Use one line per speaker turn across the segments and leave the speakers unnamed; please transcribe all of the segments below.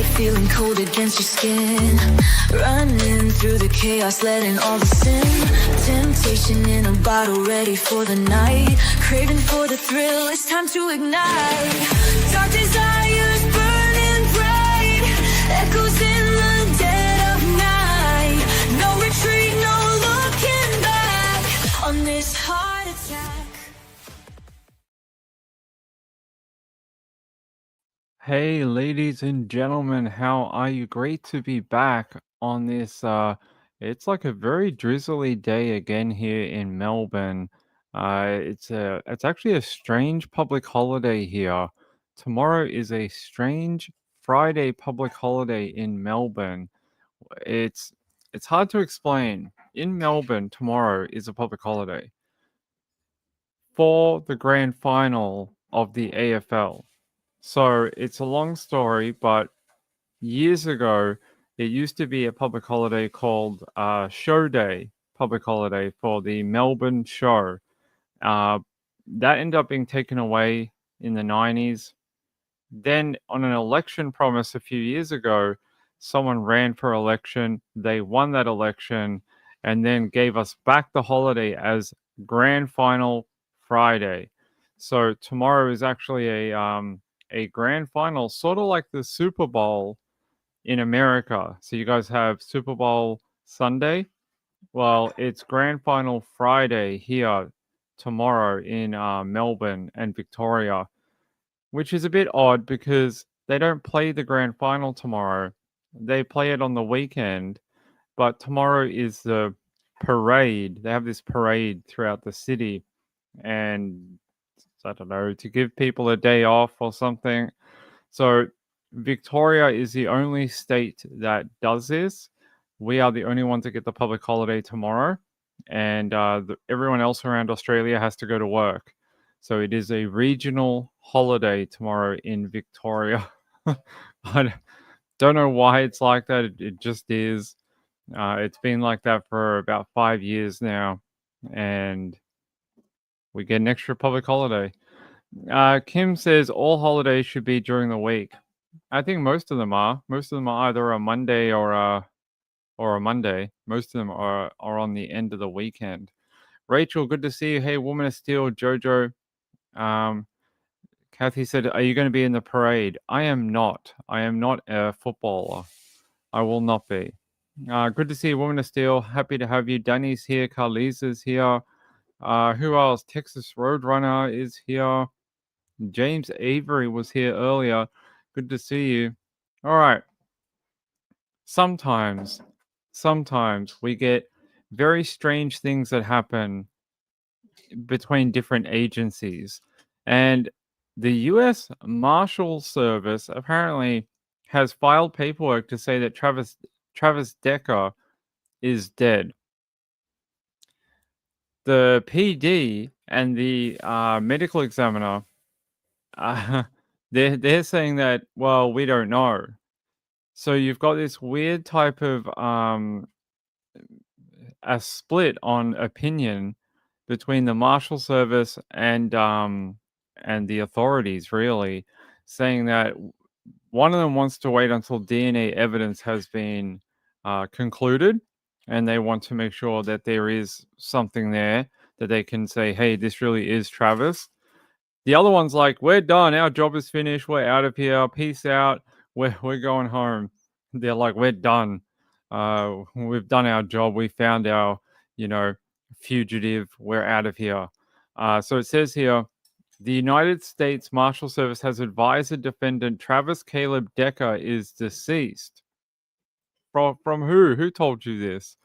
hate feeling cold against your skin. Running through the chaos, letting all the sin. Temptation in a bottle, ready for the night. Craving for the thrill, it's time to ignite. Dark desires burning bright. Echoes in the dead of night. No retreat, no looking back on this heart attack.
Hey, ladies and gentlemen, how are you? Great to be back on this. It's like a very drizzly day again here in Melbourne. It's actually a strange public holiday here. Tomorrow is a strange Friday public holiday in Melbourne. It's it's hard to explain. In Melbourne, tomorrow is a public holiday for the grand final of the AFL. So it's a long story, but years ago, it used to be a public holiday called Show Day, public holiday for the Melbourne Show. Uh, that ended up being taken away in the 90s. Then, on an election promise a few years ago, someone ran for election, they won that election, and then gave us back the holiday as Grand Final Friday. So tomorrow is actually a grand final, sort of like the Super Bowl in America. So you guys have Super Bowl Sunday. Well, it's Grand Final Friday here tomorrow in Melbourne and Victoria, which is a bit odd because they don't play the grand final tomorrow. They play it on the weekend, but tomorrow is the parade. They have this parade throughout the city, and I don't know, to give people a day off or something. So Victoria is the only state that does this. We are the only ones that get the public holiday tomorrow, and everyone else around Australia has to go to work. So it is a regional holiday tomorrow in Victoria. I don't know why it's like that. It just is. It's been like that for about 5 years now, and we get an extra public holiday. Kim says all holidays should be during the week. I think most of them are. Most of them are either a Monday or a Monday. Most of them are on the end of the weekend. Rachel, good to see you. Hey, Woman of Steel, Jojo. Kathy said, "Are you going to be in the parade?" I am not. I am not a footballer. I will not be. Good to see you, Woman of Steel. Happy to have you. Danny's here. Carlisa's here. Who else? Texas Roadrunner is here. James Avery was here earlier. Good to see you. All right. Sometimes we get very strange things that happen between different agencies. And the US Marshal Service apparently has filed paperwork to say that Travis Decker is dead. The PD and the medical examiner, they're saying that, well, we don't know. So you've got this weird type of a split on opinion between the Marshal Service and the authorities, really, saying that one of them wants to wait until DNA evidence has been concluded, and they want to make sure that there is something there that they can say, hey, this really is Travis. The other one's like, we're done. Our job is finished. We're out of here. Peace out. We're going home. They're like, we're done. We've done our job. We found our, fugitive. We're out of here. So it says here, the United States Marshal Service has advised the defendant Travis Caleb Decker is deceased. From who? Who told you this?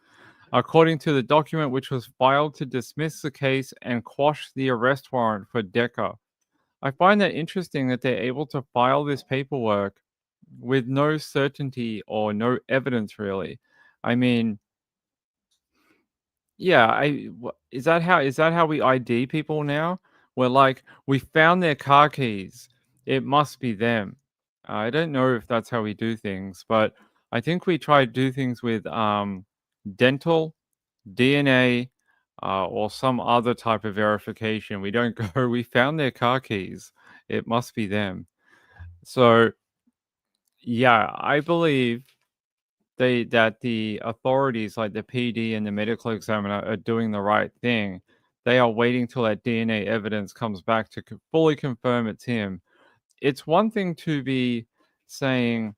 According to the document which was filed to dismiss the case and quash the arrest warrant for Decker. I find that interesting that they're able to file this paperwork with no certainty or no evidence, really. I mean, yeah, is that how we ID people now? We're like, we found their car keys. It must be them. I don't know if that's how we do things, but I think we try to do things with dental, DNA, or some other type of verification. We don't go, we found their car keys. It must be them. So Yeah, I believe that the authorities, like the PD and the medical examiner, are doing the right thing. They are waiting till that DNA evidence comes back to fully confirm it's him. It's one thing to be saying,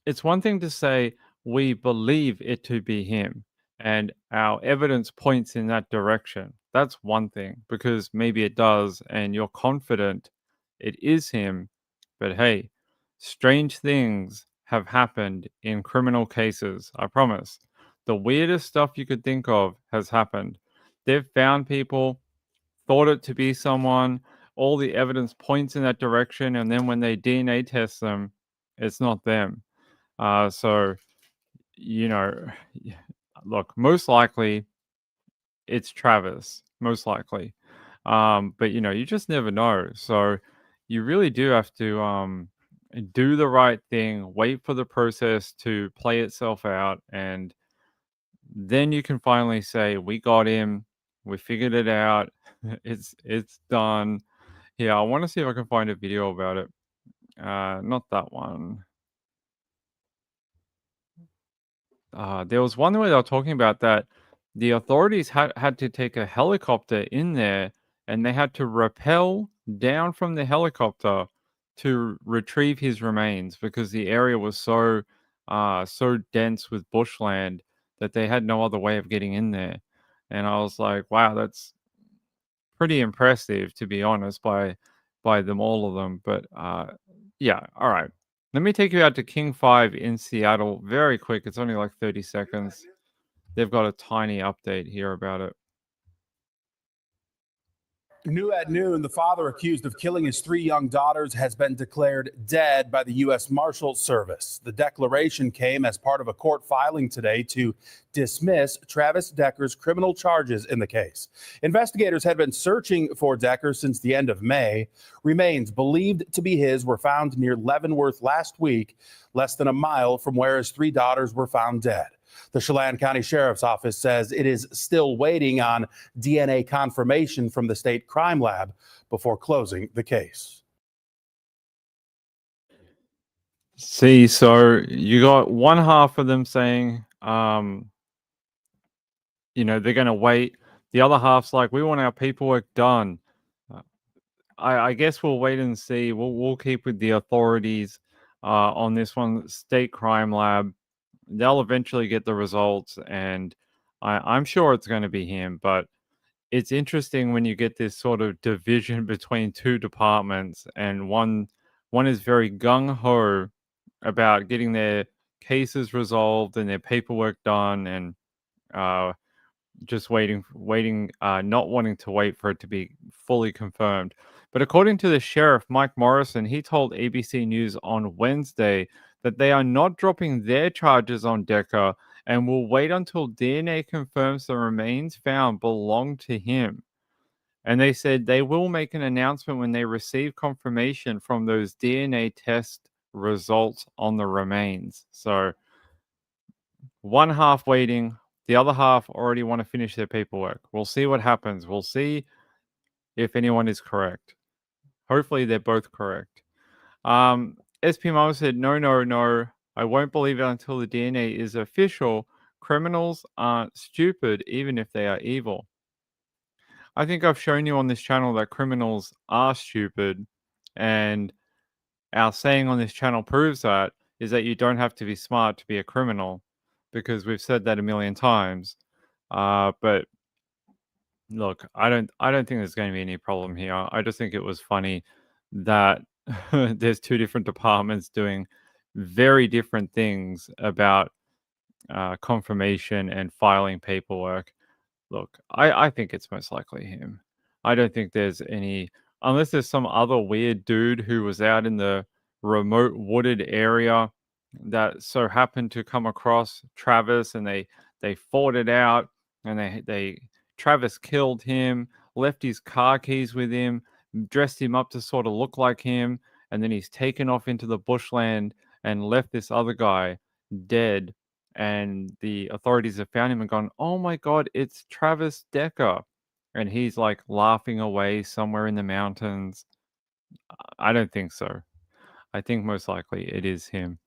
it's one thing to say, we believe it to be him and our evidence points in that direction. That's one thing because maybe it does and you're confident it is him. But hey, strange things have happened in criminal cases, I promise. The weirdest stuff you could think of has happened. They've found people, thought it to be someone, all the evidence points in that direction, and then when they DNA test them, it's not them. So, you know, look, most likely it's Travis, most likely. But you just never know. So you really do have to do the right thing, wait for the process to play itself out, and then you can finally say, "We got him. We figured it out. It's done." Yeah, I want to see if I can find a video about it. Not that one. There was one where they were talking about that the authorities had to take a helicopter in there and they had to rappel down from the helicopter to retrieve his remains because the area was so dense with bushland that they had no other way of getting in there. And I was like, wow, that's pretty impressive to be honest by them all of them. But yeah, all right. Let me take you out to King 5 in Seattle very quick. It's only like 30 seconds. They've got a tiny update here about it.
New at noon, the father accused of killing his 3 young daughters has been declared dead by the U.S. Marshal Service. The declaration came as part of a court filing today to dismiss Travis Decker's criminal charges in the case. Investigators had been searching for Decker since the end of May. Remains believed to be his were found near Leavenworth last week, less than a mile from where his 3 daughters were found dead. The Chelan County Sheriff's Office says it is still waiting on DNA confirmation from the state crime lab before closing the case.
See, so you got one half of them saying, they're going to wait. The other half's like, we want our paperwork done. I guess we'll wait and see. We'll keep with the authorities on this one. State crime lab. They'll eventually get the results, and I'm sure it's going to be him. But it's interesting when you get this sort of division between two departments, and one is very gung ho about getting their cases resolved and their paperwork done, and just waiting, not wanting to wait for it to be fully confirmed. But according to the sheriff, Mike Morrison, he told ABC News on Wednesday that they are not dropping their charges on Decker and will wait until DNA confirms the remains found belong to him. And they said they will make an announcement when they receive confirmation from those DNA test results on the remains. So one half waiting, the other half already want to finish their paperwork. We'll see what happens. We'll see if anyone is correct. Hopefully, they're both correct. SP Mama said, no, no, no. I won't believe it until the DNA is official. Criminals aren't stupid, even if they are evil. I think I've shown you on this channel that criminals are stupid, and our saying on this channel proves that, is that you don't have to be smart to be a criminal, because we've said that a million times. But look, I don't think there's going to be any problem here. I just think it was funny that there's two different departments doing very different things about confirmation and filing paperwork. Look, I think it's most likely him. I don't think there's any, unless there's some other weird dude who was out in the remote wooded area that so happened to come across Travis, and they fought it out, and they Travis killed him, left his car keys with him, dressed him up to sort of look like him, and then he's taken off into the bushland and left this other guy dead. And the authorities have found him and gone, oh my God, it's Travis Decker. And he's like laughing away somewhere in the mountains. I don't think so. I think most likely it is him.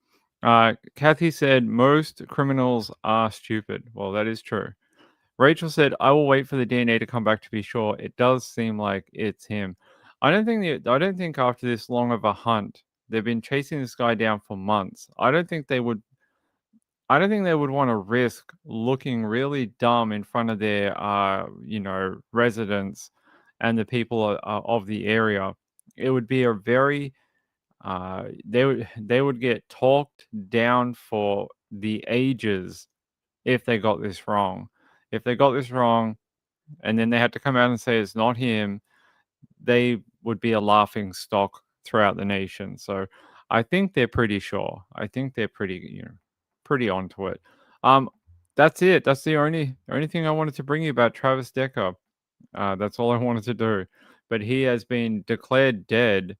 Kathy said most criminals are stupid. Well, that is true. Rachel said, "I will wait for the DNA to come back to be sure. It does seem like it's him." I don't think after this long of a hunt, they've been chasing this guy down for months. I don't think they would want to risk looking really dumb in front of their residents and the people of the area. It would be a very they would get talked down for the ages if they got this wrong. If they got this wrong and then they had to come out and say it's not him, they would be a laughing stock throughout the nation. So I think they're pretty sure. I think they're pretty onto it. That's it. That's the only thing I wanted to bring you about Travis Decker. That's all I wanted to do. But he has been declared dead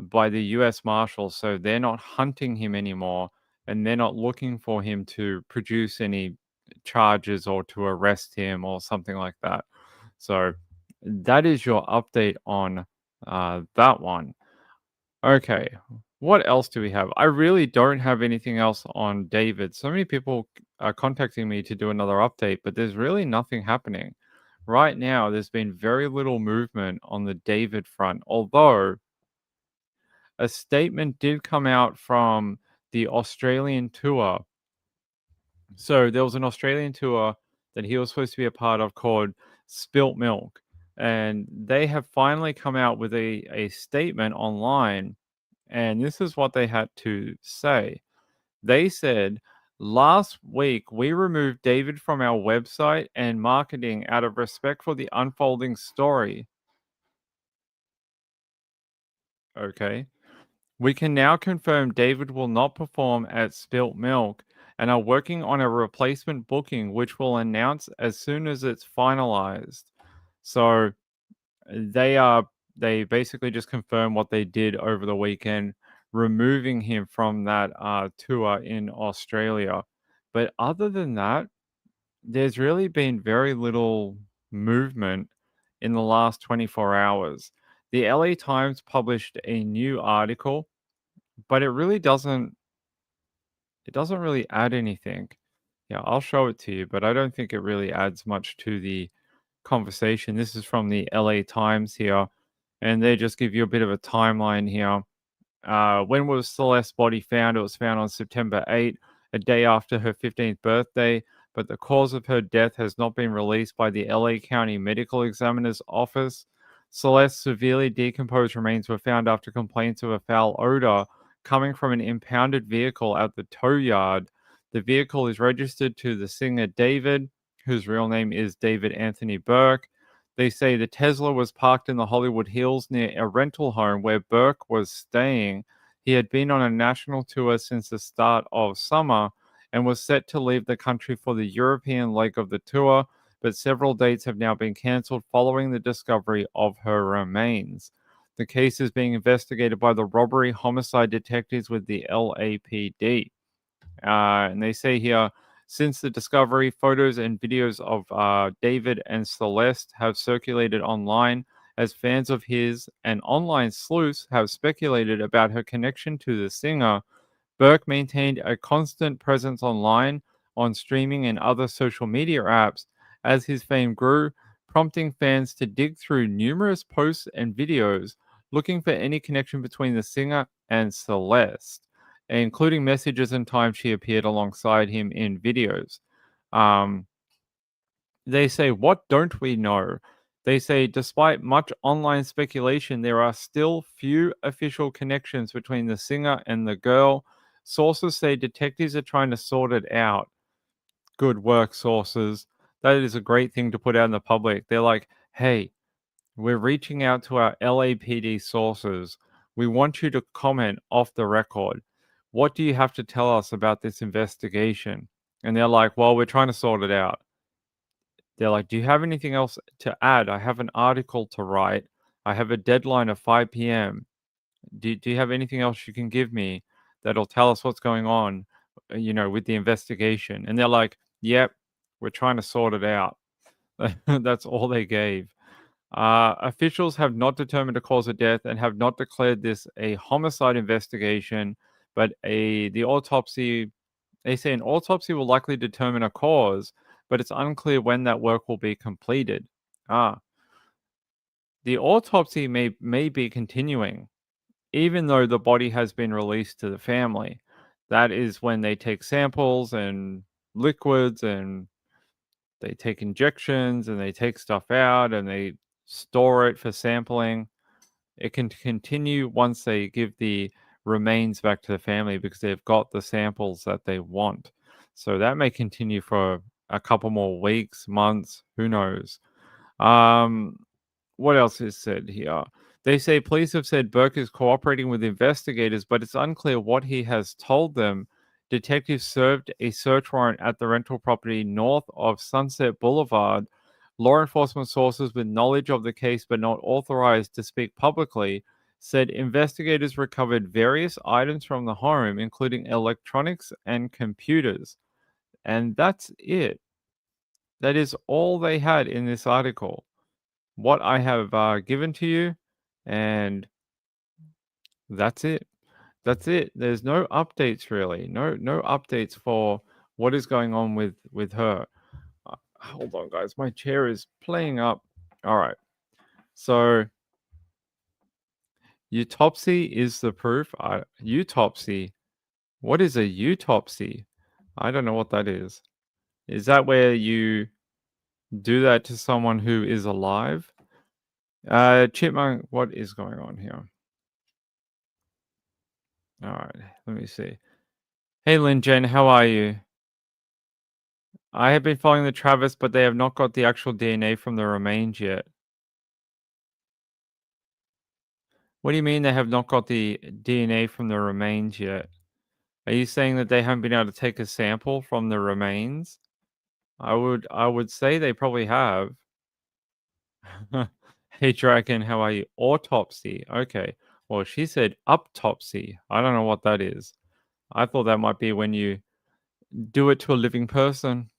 by the U.S. Marshals, so they're not hunting him anymore, and they're not looking for him to produce any charges or to arrest him or something like that. So that is your update on that one. Okay, what else do we have? I really don't have anything else on David. So many people are contacting me to do another update, but there's really nothing happening. Right now, there's been very little movement on the David front, although a statement did come out from the Australian tour. So there was an Australian tour that he was supposed to be a part of called Spilt Milk. And they have finally come out with a statement online. And this is what they had to say. They said, "Last week, we removed David from our website and marketing out of respect for the unfolding story." Okay. "We can now confirm David will not perform at Spilt Milk and are working on a replacement booking, which we'll announce as soon as it's finalized." So they basically just confirmed what they did over the weekend, removing him from that tour in Australia. But other than that, there's really been very little movement in the last 24 hours. The LA Times published a new article, but it doesn't really add anything. Yeah, I'll show it to you, but I don't think it really adds much to the conversation. This is from the LA Times here, and they just give you a bit of a timeline here. When was Celeste's body found? It was found on September 8, a day after her 15th birthday, but the cause of her death has not been released by the LA County Medical Examiner's Office. Celeste's severely decomposed remains were found after complaints of a foul odor coming from an impounded vehicle at the tow yard. The vehicle is registered to the singer David, whose real name is David Anthony Burke. They say the Tesla was parked in the Hollywood Hills near a rental home where Burke was staying. He had been on a national tour since the start of summer and was set to leave the country for the European leg of the tour, but several dates have now been cancelled following the discovery of her remains. The case is being investigated by the robbery homicide detectives with the LAPD. And they say here, since the discovery, photos and videos of David and Celeste have circulated online as fans of his and online sleuths have speculated about her connection to the singer. Burke maintained a constant presence online, on streaming and other social media apps as his fame grew, prompting fans to dig through numerous posts and videos looking for any connection between the singer and Celeste, including messages and times she appeared alongside him in videos. They say, what don't we know? They say, despite much online speculation, there are still few official connections between the singer and the girl. Sources say detectives are trying to sort it out. Good work, sources. That is a great thing to put out in the public. They're like, hey, we're reaching out to our LAPD sources. We want you to comment off the record. What do you have to tell us about this investigation? And they're like, well, we're trying to sort it out. They're like, do you have anything else to add? I have an article to write. I have a deadline of 5 p.m. Do you have anything else you can give me that'll tell us what's going on, with the investigation? And they're like, yep, we're trying to sort it out. That's all they gave. Officials have not determined a cause of death and have not declared this a homicide investigation, but the autopsy. They say an autopsy will likely determine a cause, but it's unclear when that work will be completed. The autopsy may be continuing, even though the body has been released to the family. That is when they take samples and liquids, and they take injections, and they take stuff out, and they store it for sampling. It can continue once they give the remains back to the family because they've got the samples that they want. So that may continue for a couple more weeks, months, who knows. What else is said here? They say police have said Burke is cooperating with investigators, but it's unclear what he has told them. Detectives served a search warrant at the rental property north of Sunset Boulevard. Law enforcement sources with knowledge of the case but not authorized to speak publicly said investigators recovered various items from the home, including electronics and computers. And that's it. That is all they had in this article. What I have given to you, and that's it. That's it. There's no updates really. No updates for what is going on with her. Hold on, guys. My chair is playing up. All right. So autopsy is the proof. Autopsy. What is a autopsy? I don't know what that is. Is that where you do that to someone who is alive? Chipmunk, what is going on here? All right, let me see. Hey, Lin Jen, how are you? I have been following the Travis, but they have not got the actual DNA from the remains yet. What do you mean they have not got the DNA from the remains yet? Are you saying that they haven't been able to take a sample from the remains? I would say they probably have. Hey, Dragon, how are you? Autopsy. Okay. Well, she said uptopsy. I don't know what that is. I thought that might be when you do it to a living person.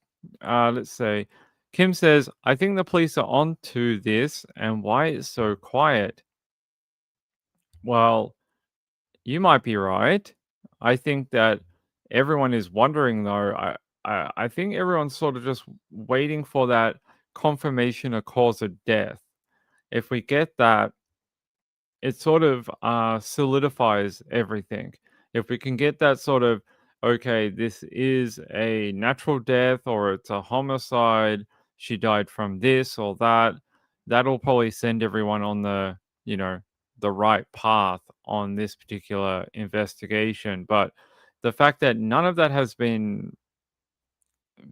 Let's say. Kim says, I think the police are on to this, and why it's so quiet. Well, you might be right. I think that everyone is wondering, though. I think everyone's sort of just waiting for that confirmation of cause of death. If we get that, it sort of solidifies everything. If we can get that sort of, okay, this is a natural death or it's a homicide, she died from this or that, that'll probably send everyone on the, the right path on this particular investigation. But the fact that none of that has been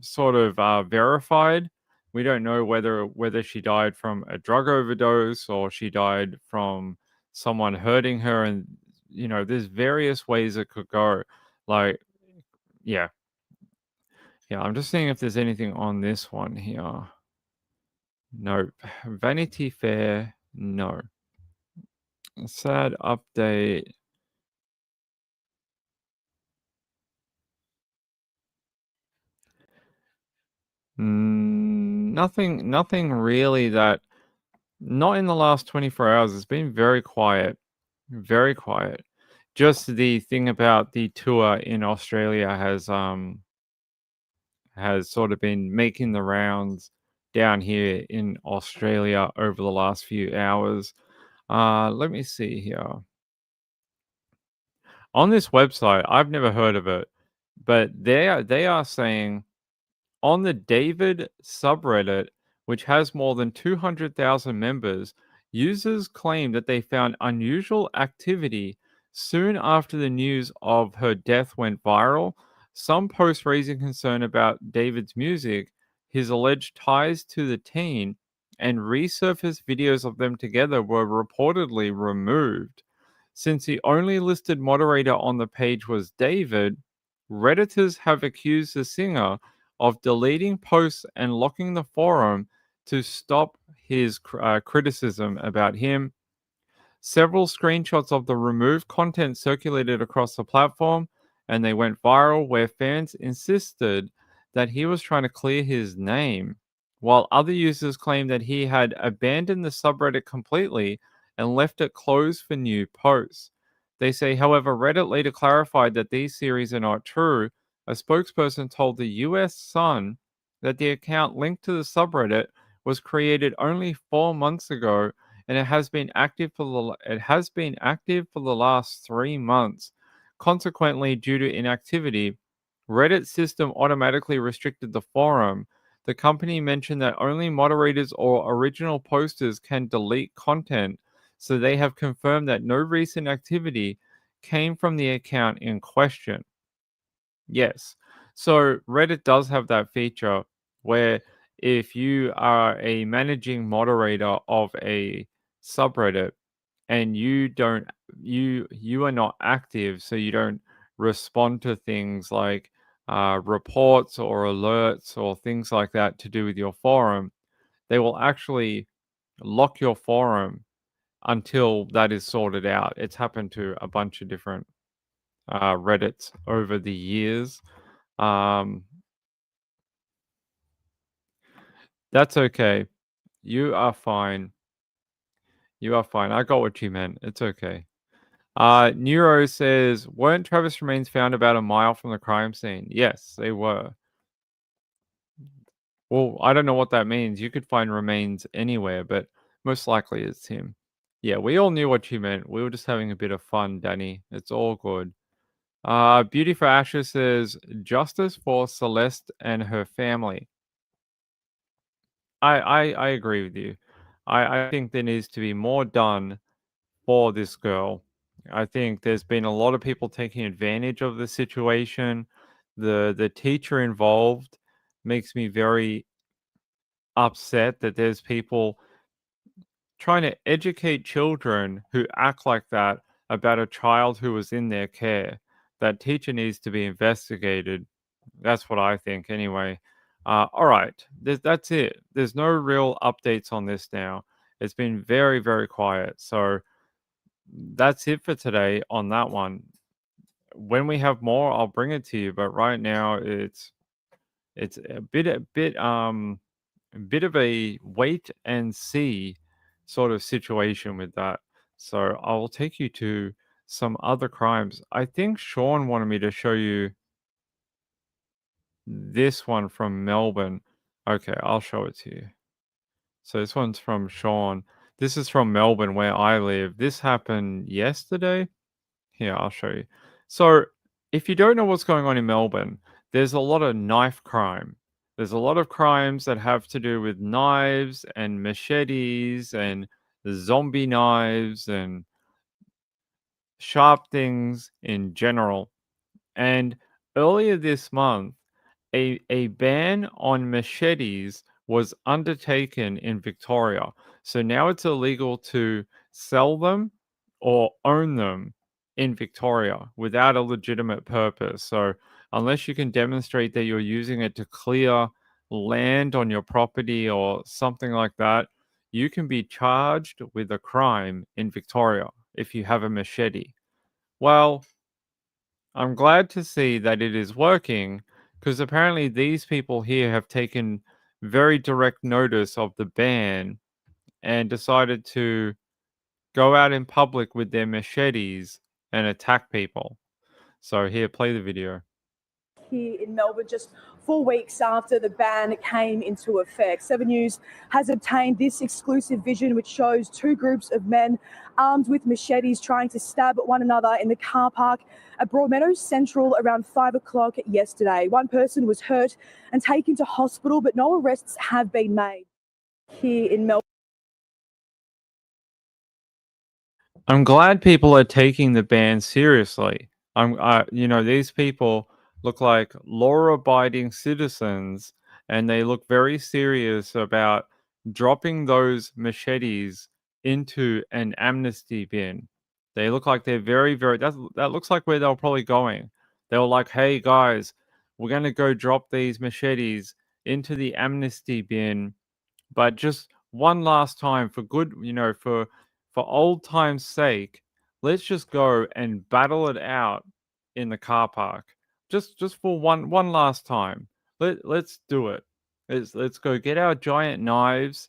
sort of verified, we don't know whether she died from a drug overdose or she died from someone hurting her, and there's various ways it could go. Like, yeah, I'm just seeing if there's anything on this one here. Nope. Vanity Fair, no. Sad update. Nothing really that. Not in the last 24 hours. It's been very quiet. Very quiet. Just the thing about the tour in Australia has sort of been making the rounds down here in Australia over the last few hours. Let me see here. On this website, I've never heard of it, but they are saying on the David subreddit, which has more than 200,000 members, users claim that they found unusual activity soon after the news of her death went viral. Some posts raising concern about David's music, his alleged ties to the teen, and resurfaced videos of them together were reportedly removed. Since the only listed moderator on the page was David, Redditors have accused the singer of deleting posts and locking the forum to stop his criticism about him. Several screenshots of the removed content circulated across the platform, and they went viral where fans insisted that he was trying to clear his name. while other users claim that he had abandoned the subreddit completely and left it closed for new posts. They say, however, Reddit later clarified that these theories are not true. A spokesperson told the US Sun that the account linked to the subreddit was created only 4 months ago, and it has been active for the last 3 months. Consequently, due to inactivity, Reddit's system automatically restricted the forum. The company mentioned that only moderators or original posters can delete content, so they have confirmed that no recent activity came from the account in question. Yes. So Reddit does have that feature where if you are a managing moderator of a subreddit and you are not active, so you don't respond to things like reports or alerts or things like that to do with your forum, they will actually lock your forum until that is sorted out. It's happened to a bunch of different Reddits over the years. That's okay. You are fine. You are fine. I got what you meant. It's okay. Neuro says, weren't Travis remains found about a mile from the crime scene? Yes, they were. Well, I don't know what that means. You could find remains anywhere, but most likely it's him. Yeah, we all knew what you meant. We were just having a bit of fun, Danny. It's all good. Beauty for Ashes says, justice for Celeste and her family. I agree with you. I think there needs to be more done for this girl. I think there's been a lot of people taking advantage of the situation. The teacher involved makes me very upset that there's people trying to educate children who act like that about a child who was in their care. That teacher needs to be investigated. That's what I think, anyway. All right, that's it. There's no real updates on this now. It's been very, very quiet. So that's it for today on that one. When we have more, I'll bring it to you. But right now, it's a bit of a wait and see sort of situation with that. So I will take you to some other crimes. I think Sean wanted me to show you this one from Melbourne. Okay, I'll show it to you. So this one's from Sean. This is from Melbourne, where I live. This happened yesterday. Here, I'll show you. So if you don't know what's going on in Melbourne, there's a lot of knife crime. There's a lot of crimes that have to do with knives and machetes and zombie knives and sharp things in general. And earlier this month, a ban on machetes was undertaken in Victoria. So now it's illegal to sell them or own them in Victoria without a legitimate purpose. So unless you can demonstrate that you're using it to clear land on your property or something like that, you can be charged with a crime in Victoria if you have a machete. Well, I'm glad to see that it is working because apparently these people here have taken very direct notice of the ban and decided to go out in public with their machetes and attack people. So here, play the video.
Here in Melbourne, just 4 weeks after the ban came into effect. 7 News has obtained this exclusive vision, which shows two groups of men armed with machetes trying to stab one another in the car park at Broadmeadows Central around 5 o'clock yesterday. One person was hurt and taken to hospital, but no arrests have been made. Here in Melbourne.
I'm glad people are taking the ban seriously. These people look like law-abiding citizens, and they look very serious about dropping those machetes into an amnesty bin. They look like they're very, very. That looks like where they're probably going. They were like, "Hey guys, we're gonna go drop these machetes into the amnesty bin, but just one last time for good, for old time's sake, let's just go and battle it out in the car park, just for one last time. Let's do it." Let's go get our giant knives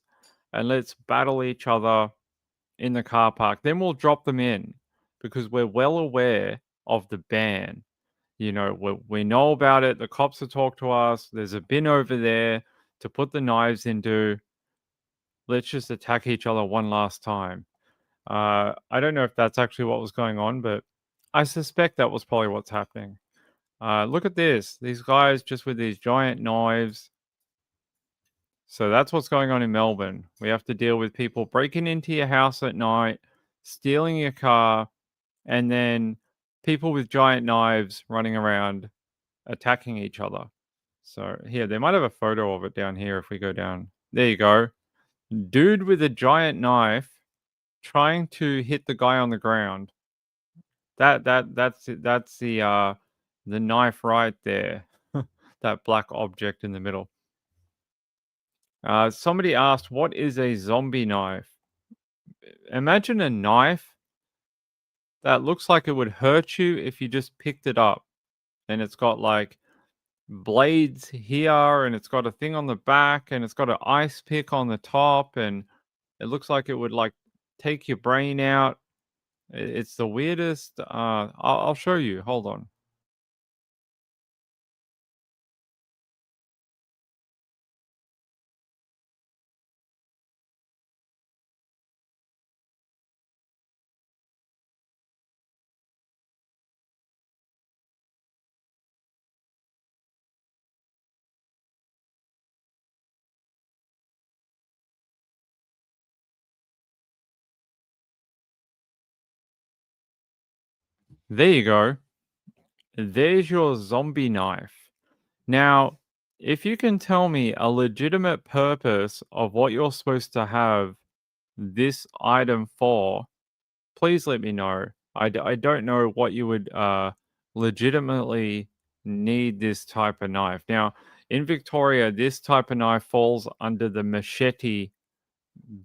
and let's battle each other in the car park. Then we'll drop them in because we're well aware of the ban. You know, we know about it. The cops have talked to us. There's a bin over there to put the knives into. Let's just attack each other one last time. I don't know if that's actually what was going on, but I suspect that was probably what's happening. Look at this. These guys just with these giant knives. So that's what's going on in Melbourne. We have to deal with people breaking into your house at night, stealing your car, and then people with giant knives running around attacking each other. So here, they might have a photo of it down here if we go down. There you go. Dude with a giant knife trying to hit the guy on the ground. That's the knife right there. That black object in the middle. Somebody asked, what is a zombie knife? Imagine a knife that looks like it would hurt you if you just picked it up. And it's got like blades here, and it's got a thing on the back, and it's got an ice pick on the top, and it looks like it would like take your brain out. It's the weirdest. I'll show you. Hold on. There you go. There's your zombie knife. Now, if you can tell me a legitimate purpose of what you're supposed to have this item for, please let me know. I don't know what you would legitimately need this type of knife. Now, in Victoria, this type of knife falls under the machete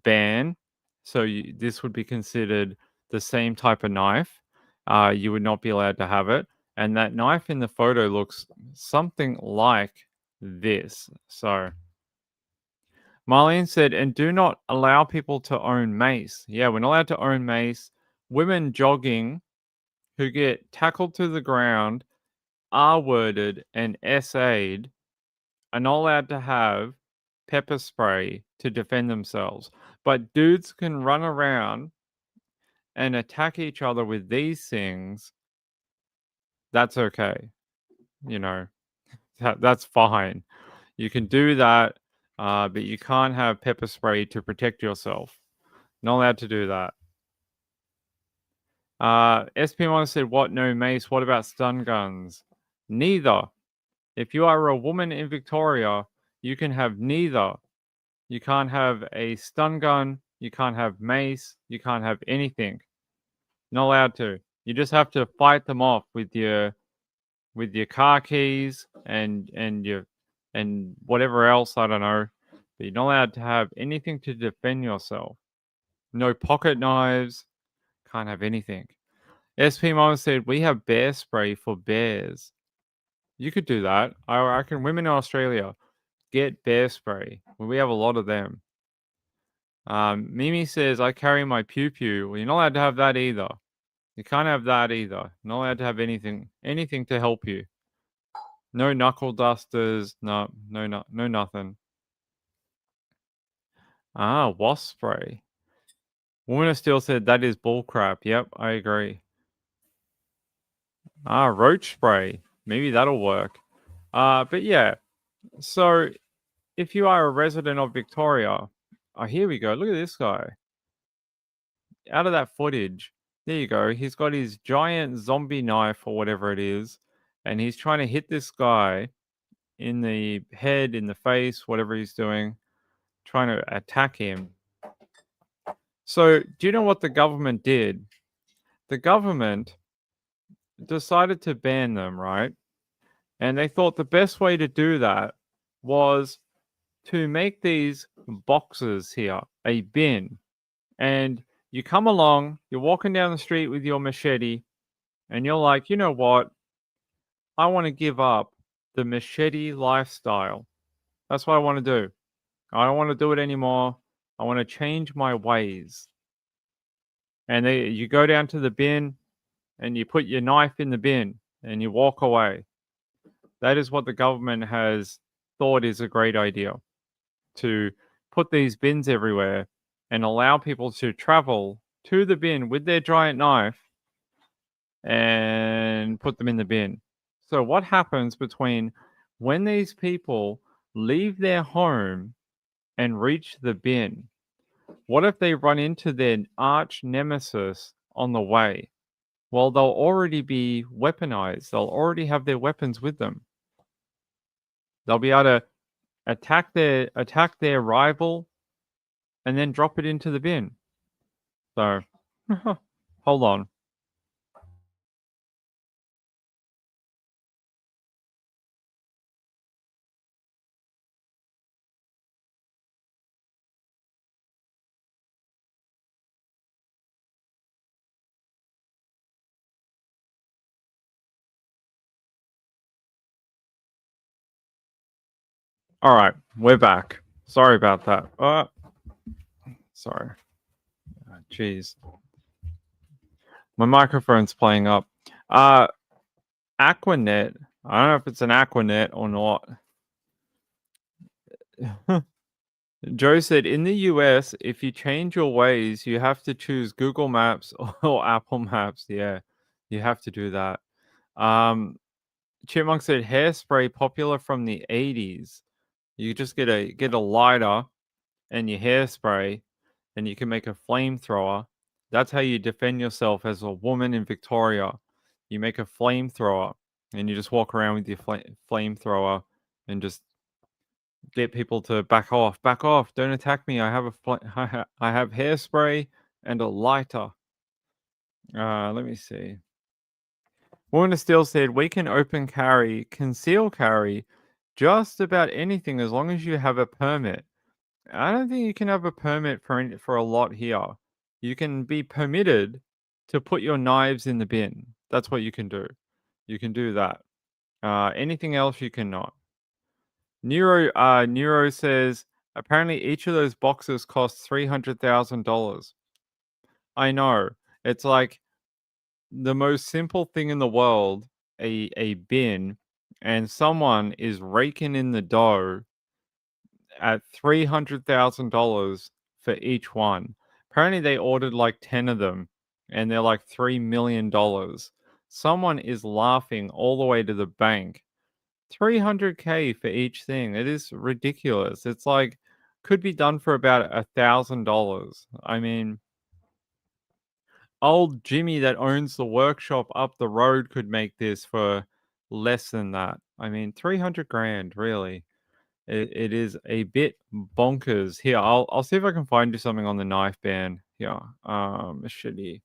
ban. So this would be considered the same type of knife. You would not be allowed to have it. And that knife in the photo looks something like this. So Marlene said, and do not allow people to own mace. Yeah, we're not allowed to own mace. Women jogging who get tackled to the ground, R-worded, and SA'd are not allowed to have pepper spray to defend themselves. But dudes can run around and attack each other with these things. That's okay. You know, that's fine. You can do that, but you can't have pepper spray to protect yourself. Not allowed to do that. SP1 said, what? No mace. What about stun guns? Neither. If you are a woman in Victoria, you can have neither. You can't have a stun gun. You can't have mace. You can't have anything. Not allowed to. You just have to fight them off with your car keys and whatever else, I don't know. But you're not allowed to have anything to defend yourself. No pocket knives. Can't have anything. SP Mama said, we have bear spray for bears. You could do that. I reckon women in Australia get bear spray. We have a lot of them. Mimi says, I carry my pew-pew. Well, you're not allowed to have that either. You can't have that either. Not allowed to have anything to help you. No knuckle dusters. No nothing. Wasp spray. Woman of Steel said that is bullcrap. Yep, I agree. Roach spray. Maybe that'll work. But yeah. So if you are a resident of Victoria, here we go. Look at this guy. Out of that footage, there you go. He's got his giant zombie knife or whatever it is, and he's trying to hit this guy in the head, in the face, whatever he's doing, trying to attack him. So, do you know what the government did? The government decided to ban them, right? And they thought the best way to do that was to make these boxes here, a bin. And you come along, you're walking down the street with your machete, and you're like, you know what? I want to give up the machete lifestyle. That's what I want to do. I don't want to do it anymore. I want to change my ways. And you go down to the bin and you put your knife in the bin and you walk away. That is what the government has thought is a great idea, to put these bins everywhere and allow people to travel to the bin with their giant knife and put them in the bin. So what happens between when these people leave their home and reach the bin? What if they run into their arch nemesis on the way? Well, they'll already be weaponized. They'll already have their weapons with them. They'll be able to attack their rival and then drop it into the bin. So, hold on. All right, we're back. Sorry about that. Sorry. Jeez. My microphone's playing up. Aquanet. I don't know if it's an Aquanet or not. Joe said, in the US, if you change your ways, you have to choose Google Maps or Apple Maps. Yeah, you have to do that. Chipmunk said, hairspray popular from the 80s. You just get a lighter and your hairspray, and you can make a flamethrower. That's how you defend yourself as a woman in Victoria. You make a flamethrower, and you just walk around with your flamethrower and just get people to back off. Back off! Don't attack me. I have I have hairspray and a lighter. Let me see. Woman of Steel said, we can open carry, conceal carry, just about anything as long as you have a permit. I don't think you can have a permit for a lot here. You can be permitted to put your knives in the bin. That's what you can do. You can do that. Anything else you cannot. Neuro says, apparently each of those boxes costs $300,000. I know. It's like the most simple thing in the world, a bin, and someone is raking in the dough at $300,000 for each one. Apparently they ordered like 10 of them and they're like $3 million. Someone is laughing all the way to the bank. $300K for each thing. It is ridiculous. It's like, could be done for about $1,000. I mean, old Jimmy that owns the workshop up the road could make this for less than that. I mean, 300 grand, really. It is a bit bonkers. Here, I'll see if I can find you something on the knife ban. Yeah, machete.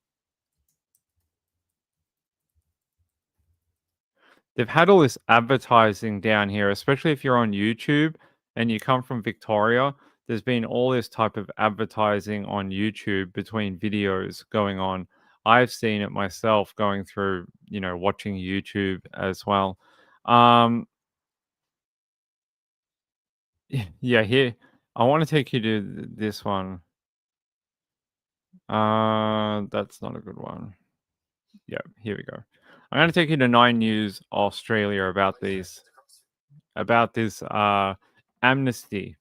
They've had all this advertising down here, especially if you're on YouTube and you come from Victoria. There's been all this type of advertising on YouTube between videos going on. I've seen it myself going through, watching YouTube as well. Yeah, here. I want to take you to this one. That's not a good one. Yeah, here we go. I'm going to take you to 9 News Australia about this amnesty.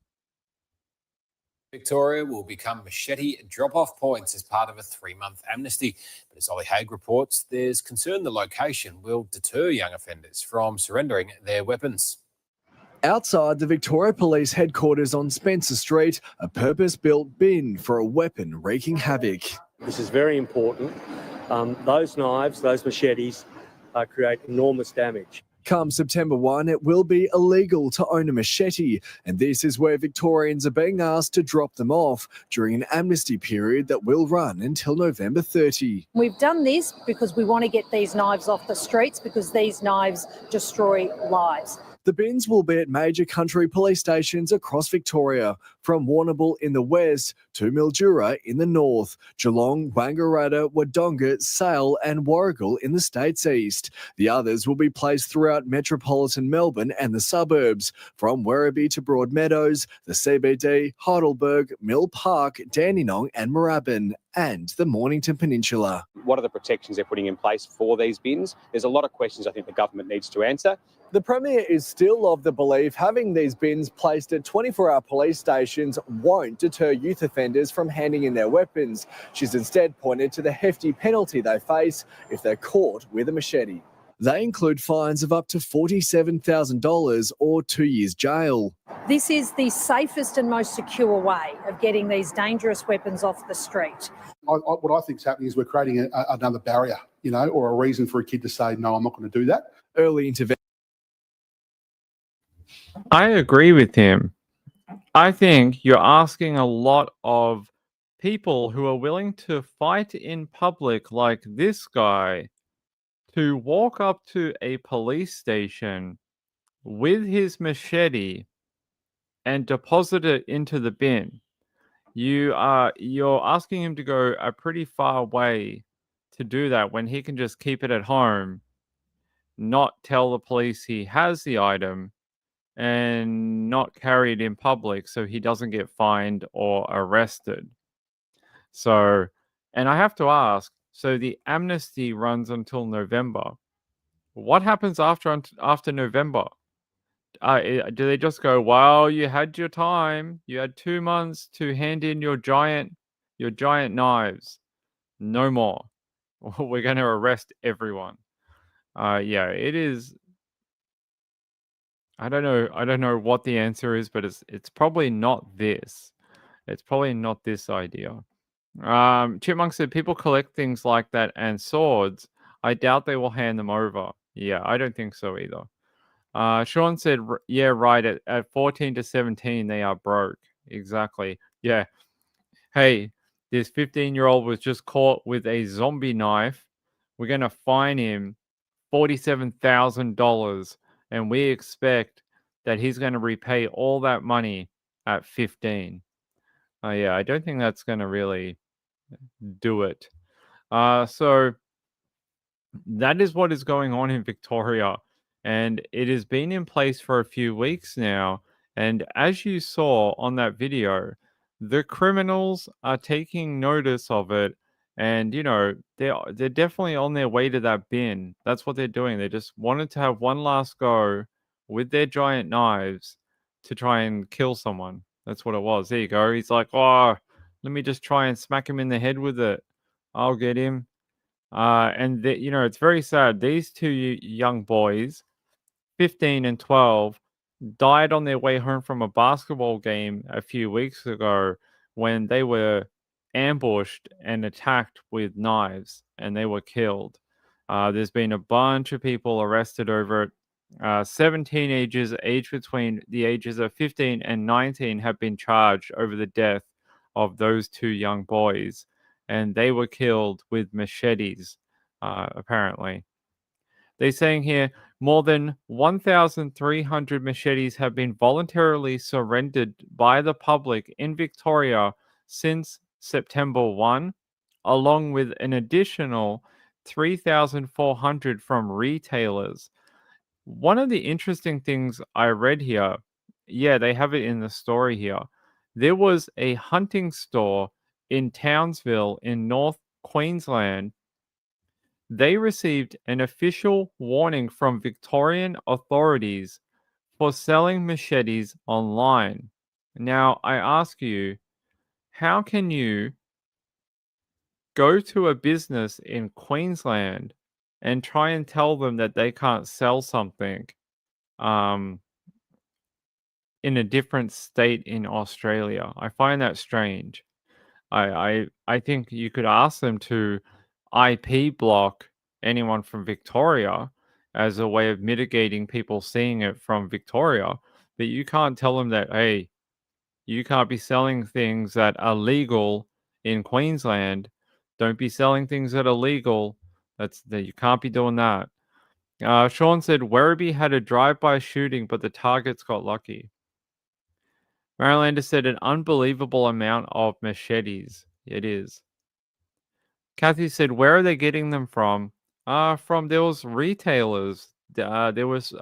Victoria will become machete drop-off points as part of a 3-month amnesty. But as Ollie Haig reports, there's concern the location will deter young offenders from surrendering their weapons.
Outside the Victoria Police headquarters on Spencer Street, a purpose-built bin for a weapon wreaking havoc.
This is very important. Those knives, those machetes, create enormous damage.
Come September 1, it will be illegal to own a machete, and this is where Victorians are being asked to drop them off during an amnesty period that will run until November 30.
We've done this because we want to get these knives off the streets, because these knives destroy lives.
The bins will be at major country police stations across Victoria, from Warrnambool in the west to Mildura in the north, Geelong, Wangaratta, Wodonga, Sale and Warragul in the state's east. The others will be placed throughout metropolitan Melbourne and the suburbs, from Werribee to Broadmeadows, the CBD, Heidelberg, Mill Park, Dandenong and Moorabbin, and the Mornington Peninsula.
What are the protections they're putting in place for these bins? There's a lot of questions I think the government needs to answer.
The Premier is still of the belief having these bins placed at 24-hour police stations won't deter youth offenders from handing in their weapons. She's instead pointed to the hefty penalty they face if they're caught with a machete. They include fines of up to $47,000 or 2 years jail.
This is the safest and most secure way of getting these dangerous weapons off the street.
What I think is happening is we're creating another barrier, or a reason for a kid to say, no, I'm not going to do that.
Early intervention.
I agree with him. I think you're asking a lot of people who are willing to fight in public, like this guy, to walk up to a police station with his machete and deposit it into the bin. You're asking him to go a pretty far way to do that when he can just keep it at home, not tell the police he has the item, and not carry it in public so he doesn't get fined or arrested. So, and I have to ask, so the amnesty runs until November. What happens after November? Do they just go, well, you had your time. You had 2 months to hand in your giant knives. No more. We're going to arrest everyone. Yeah, it is. I don't know what the answer is, but it's probably not this. It's probably not this idea. Chipmunk said people collect things like that and swords. I doubt they will hand them over. Yeah, I don't think so either. Sean said, yeah, right. At 14 to 17, they are broke. Exactly. Yeah. Hey, this 15-year-old was just caught with a zombie knife. We're going to fine him $47,000. And we expect that he's going to repay all that money at 15. Yeah, I don't think that's going to really do it. So that is what is going on in Victoria. And it has been in place for a few weeks now. And as you saw on that video, the criminals are taking notice of it. And, they're definitely on their way to that bin. That's what they're doing. They just wanted to have one last go with their giant knives to try and kill someone. That's what it was. There you go. He's like, oh, let me just try and smack him in the head with it. I'll get him. And, it's very sad. These two young boys, 15 and 12, died on their way home from a basketball game a few weeks ago when they were ambushed and attacked with knives, and they were killed. There's been a bunch of people arrested over it. 7 teenagers aged between the ages of 15 and 19 have been charged over the death of those 2 young boys, and they were killed with machetes, apparently. They're saying here, more than 1,300 machetes have been voluntarily surrendered by the public in Victoria since September 1, along with an additional 3,400 from retailers. One of the interesting things I read here, yeah, they have it in the story here. There was a hunting store in Townsville in North Queensland. They received an official warning from Victorian authorities for selling machetes online. Now, I ask you, how can you go to a business in Queensland and try and tell them that they can't sell something in a different state in Australia? I find that strange. I think you could ask them to IP block anyone from Victoria as a way of mitigating people seeing it from Victoria, but you can't tell them that, hey, you can't be selling things that are legal in Queensland. Don't be selling things that are legal. That you can't be doing that. Sean said Werribee had a drive-by shooting, but the targets got lucky. Marilander said an unbelievable amount of machetes. It is. Kathy said, where are they getting them from? From there was retailers. There was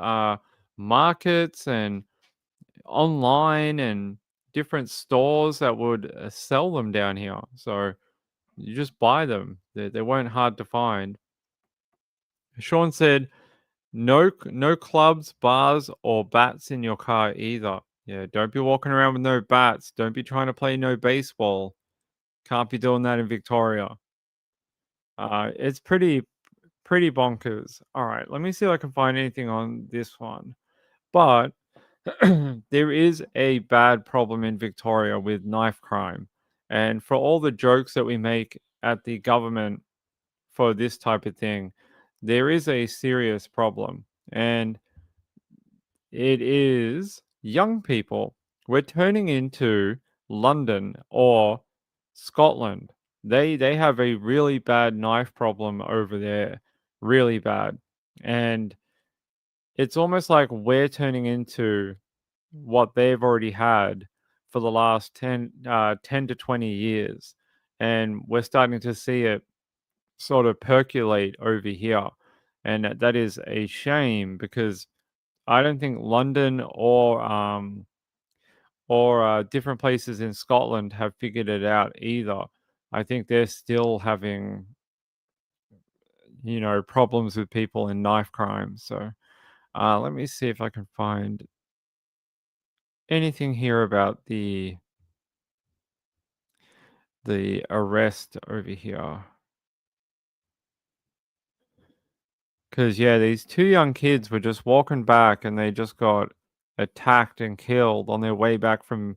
markets and online and different stores that would sell them down here. So you just buy them. They weren't hard to find. Sean said, no clubs, bars, or bats in your car either. Yeah, don't be walking around with no bats. Don't be trying to play no baseball. Can't be doing that in Victoria. It's pretty bonkers. All right, let me see if I can find anything on this one. But there is a bad problem in Victoria with knife crime. And for all the jokes that we make at the government for this type of thing, there is a serious problem. And it is young people. We're turning into London or Scotland. They have a really bad knife problem over there. Really bad. And it's almost like we're turning into what they've already had for the last 10 to 20 years. And we're starting to see it sort of percolate over here. And that is a shame because I don't think London or different places in Scotland have figured it out either. I think they're still having, problems with people in knife crime. So let me see if I can find anything here about the arrest over here. Because, yeah, these two young kids were just walking back and they just got attacked and killed on their way back from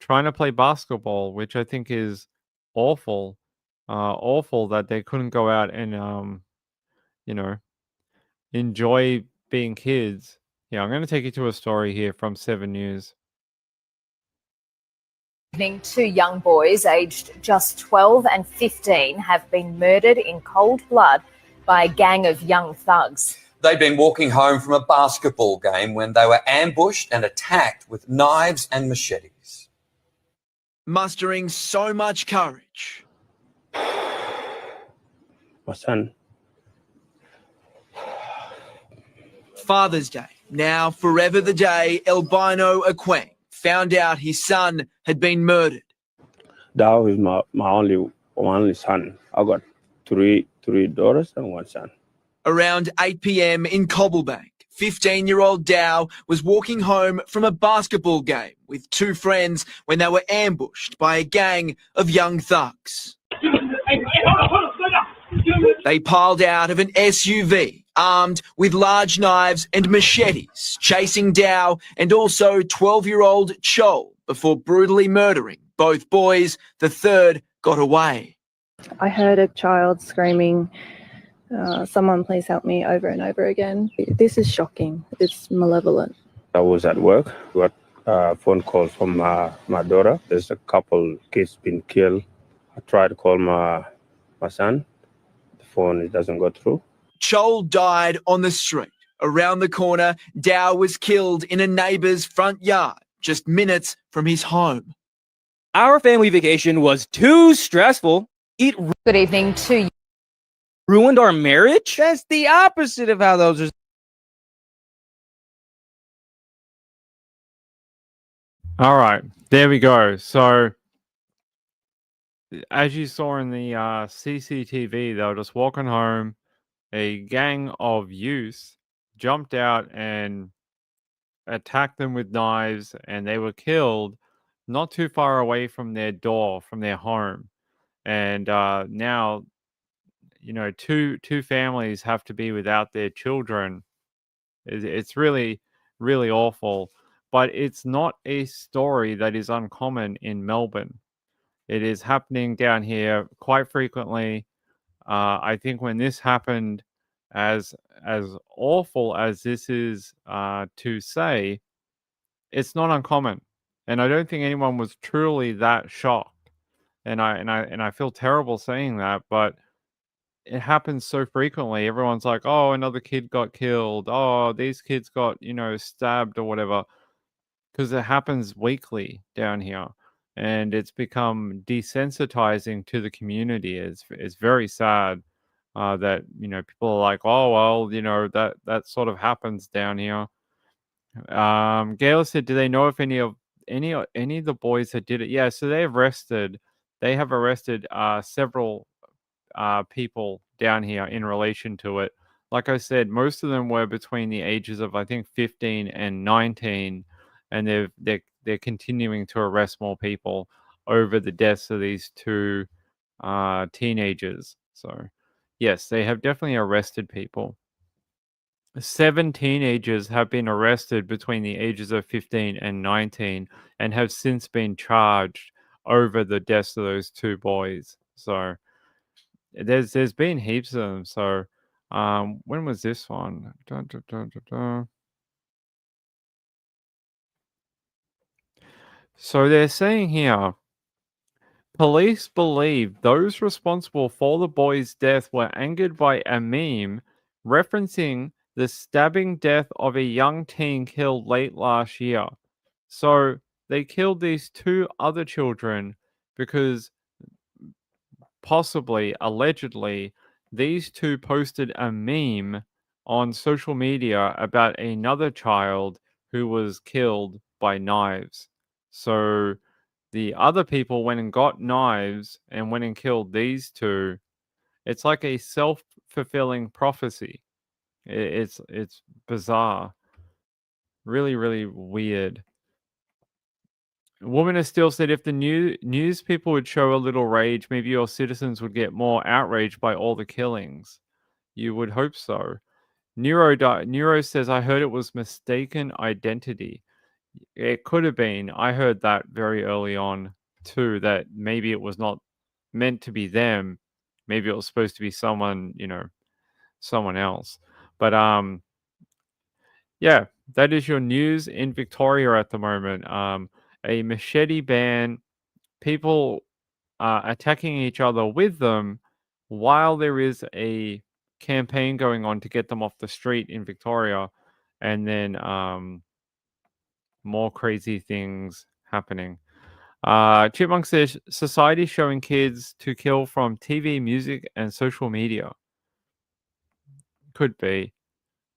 trying to play basketball, which I think is awful. Awful that they couldn't go out and, enjoy being kids. Yeah, I'm going to take you to a story here from 7 News.
Two young boys aged just 12 and 15 have been murdered in cold blood by a gang of young thugs.
They'd been walking home from a basketball game when they were ambushed and attacked with knives and machetes.
Mustering so much courage.
My son.
Father's Day, now forever the day Albino Akwang found out his son had been murdered.
That is my only son. I got three daughters and one son.
Around 8 p.m. in Cobblebank, 15-year-old Dow was walking home from a basketball game with two friends when they were ambushed by a gang of young thugs. They piled out of an SUV, armed with large knives and machetes, chasing Dow and also 12-year-old Chol before brutally murdering both boys. The third got away.
I heard a child screaming, someone please help me, over and over again. This is shocking. It's malevolent.
I was at work, got a phone call from my daughter. There's a couple kids been killed. I tried to call my son. The phone, it doesn't go through.
Chol died on the street. Around the corner, Dow was killed in a neighbour's front yard, just minutes from his home.
Our family vacation was too stressful.
Good evening to you.
Ruined our marriage? That's the opposite of how those are.
All right, there we go. So, as you saw in the CCTV, they were just walking home. A gang of youths jumped out and attacked them with knives, and they were killed not too far away from their door, from their home. And now, two families have to be without their children. It's really, really awful. But it's not a story that is uncommon in Melbourne. It is happening down here quite frequently. I think when this happened, as awful as this is to say, it's not uncommon, and I don't think anyone was truly that shocked. And I feel terrible saying that, but it happens so frequently. Everyone's like, "Oh, another kid got killed. Oh, these kids got stabbed or whatever." because it happens weekly down here, and it's become desensitizing to the community. It's very sad that people are like, oh well, that sort of happens down here. Gail said, do they know if any of the boys that did it? Yeah, so they have arrested several people down here in relation to it. Like I said, most of them were between the ages of, I think, 15 and 19, and they're continuing to arrest more people over the deaths of these two teenagers. So yes, they have definitely arrested people. 7 teenagers have been arrested between the ages of 15 and 19 and have since been charged over the deaths of those 2 boys. So there's been heaps of them. So when was this one? So they're saying here, police believe those responsible for the boy's death were angered by a meme referencing the stabbing death of a young teen killed late last year. So they killed these 2 other children because possibly, allegedly, these 2 posted a meme on social media about another child who was killed by knives. So the other people went and got knives and went and killed these 2. It's like a self-fulfilling prophecy. It's bizarre. Really, really weird. A woman has still said, if the news people would show a little rage, maybe your citizens would get more outraged by all the killings. You would hope so. Neuro says, I heard it was mistaken identity. It could have been. I heard that very early on too, that maybe it was not meant to be them. Maybe it was supposed to be someone, someone else. But yeah, that is your news in Victoria at the moment. A machete ban, people attacking each other with them while there is a campaign going on to get them off the street in Victoria, and then more crazy things happening. Chipmunk says, society showing kids to kill from TV, music, and social media. Could be.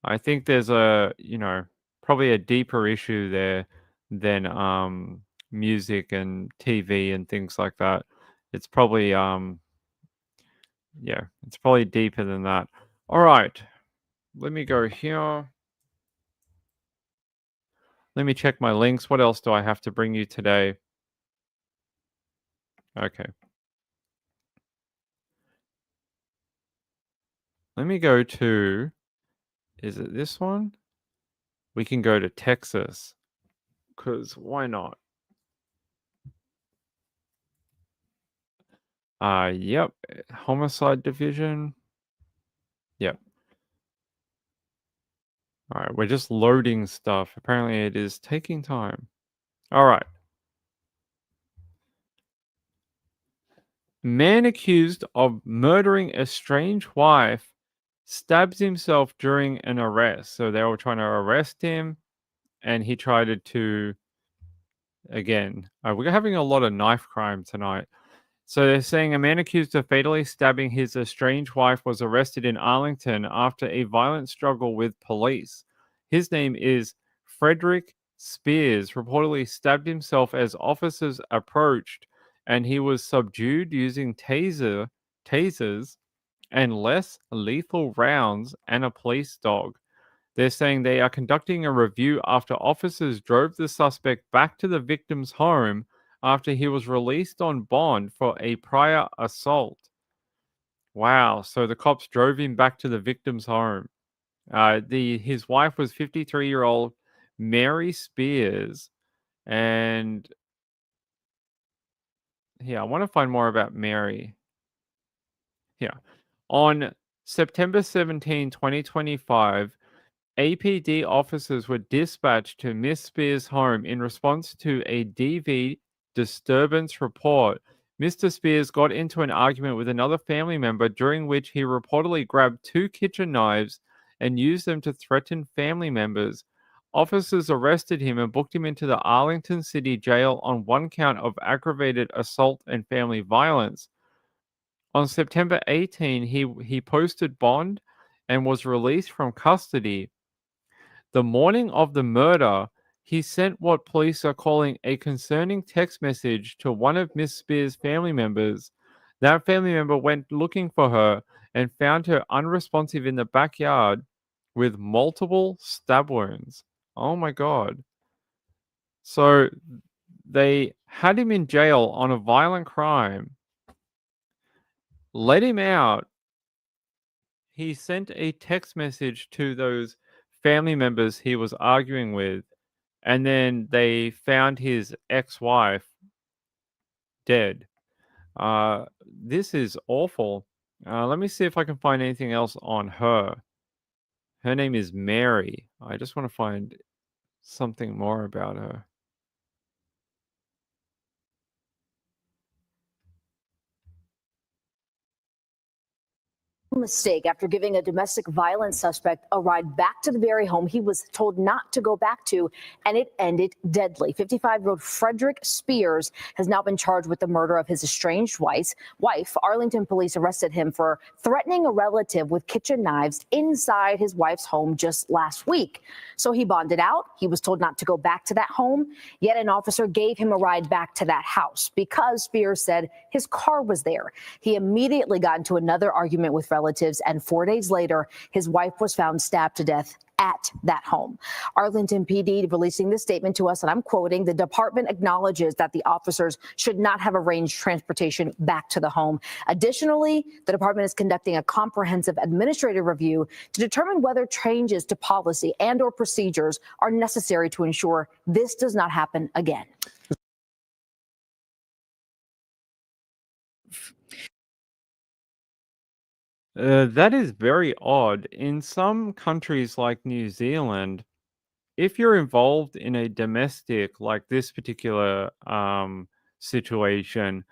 I think there's probably a deeper issue there than music and TV and things like that. It's probably it's probably deeper than that. All right, let me go here. Let me check my links. What else do I have to bring you today? Okay. Let me go to, is it this one? We can go to Texas, because why not? Yep. Homicide division. Yep. All right, we're just loading stuff. Apparently it is taking time. All right. Man accused of murdering estranged wife stabs himself during an arrest. So they were trying to arrest him, and he tried to, again, we're having a lot of knife crime tonight. So they're saying a man accused of fatally stabbing his estranged wife was arrested in Arlington after a violent struggle with police. His name is Frederick Spears, reportedly stabbed himself as officers approached, and he was subdued using tasers and less lethal rounds and a police dog. They're saying they are conducting a review after officers drove the suspect back to the victim's home after he was released on bond for a prior assault. Wow, so the cops drove him back to the victim's home. His wife was 53-year-old Mary Spears, and I want to find more about Mary. On September 17, 2025, APD officers were dispatched to Miss Spears' home in response to a DV disturbance report. Mr. Spears got into an argument with another family member, during which he reportedly grabbed 2 kitchen knives and used them to threaten family members. Officers arrested him and booked him into the Arlington City Jail on one count of aggravated assault and family violence. On September 18, he posted bond and was released from custody. The morning of the murder, he sent what police are calling a concerning text message to one of Miss Spears' family members. That family member went looking for her and found her unresponsive in the backyard with multiple stab wounds. Oh my God. So they had him in jail on a violent crime, let him out. He sent a text message to those family members he was arguing with, and then they found his ex-wife dead. This is awful. Let me see if I can find anything else on her. Her name is Mary. I just want to find something more about her.
Mistake after giving a domestic violence suspect a ride back to the very home he was told not to go back to, and it ended deadly. 55-year-old Frederick Spears has now been charged with the murder of his estranged wife. Arlington police arrested him for threatening a relative with kitchen knives inside his wife's home just last week. So he bonded out. He was told not to go back to that home, yet an officer gave him a ride back to that house because Spears said his car was there. He immediately got into another argument with relatives, and 4 days later, his wife was found stabbed to death at that home. Arlington PD releasing this statement to us, and I'm quoting, "The department acknowledges that the officers should not have arranged transportation back to the home. Additionally, the department is conducting a comprehensive administrative review to determine whether changes to policy and/or procedures are necessary to ensure this does not happen again."
That is very odd. In some countries like New Zealand, if you're involved in a domestic, like this particular situation,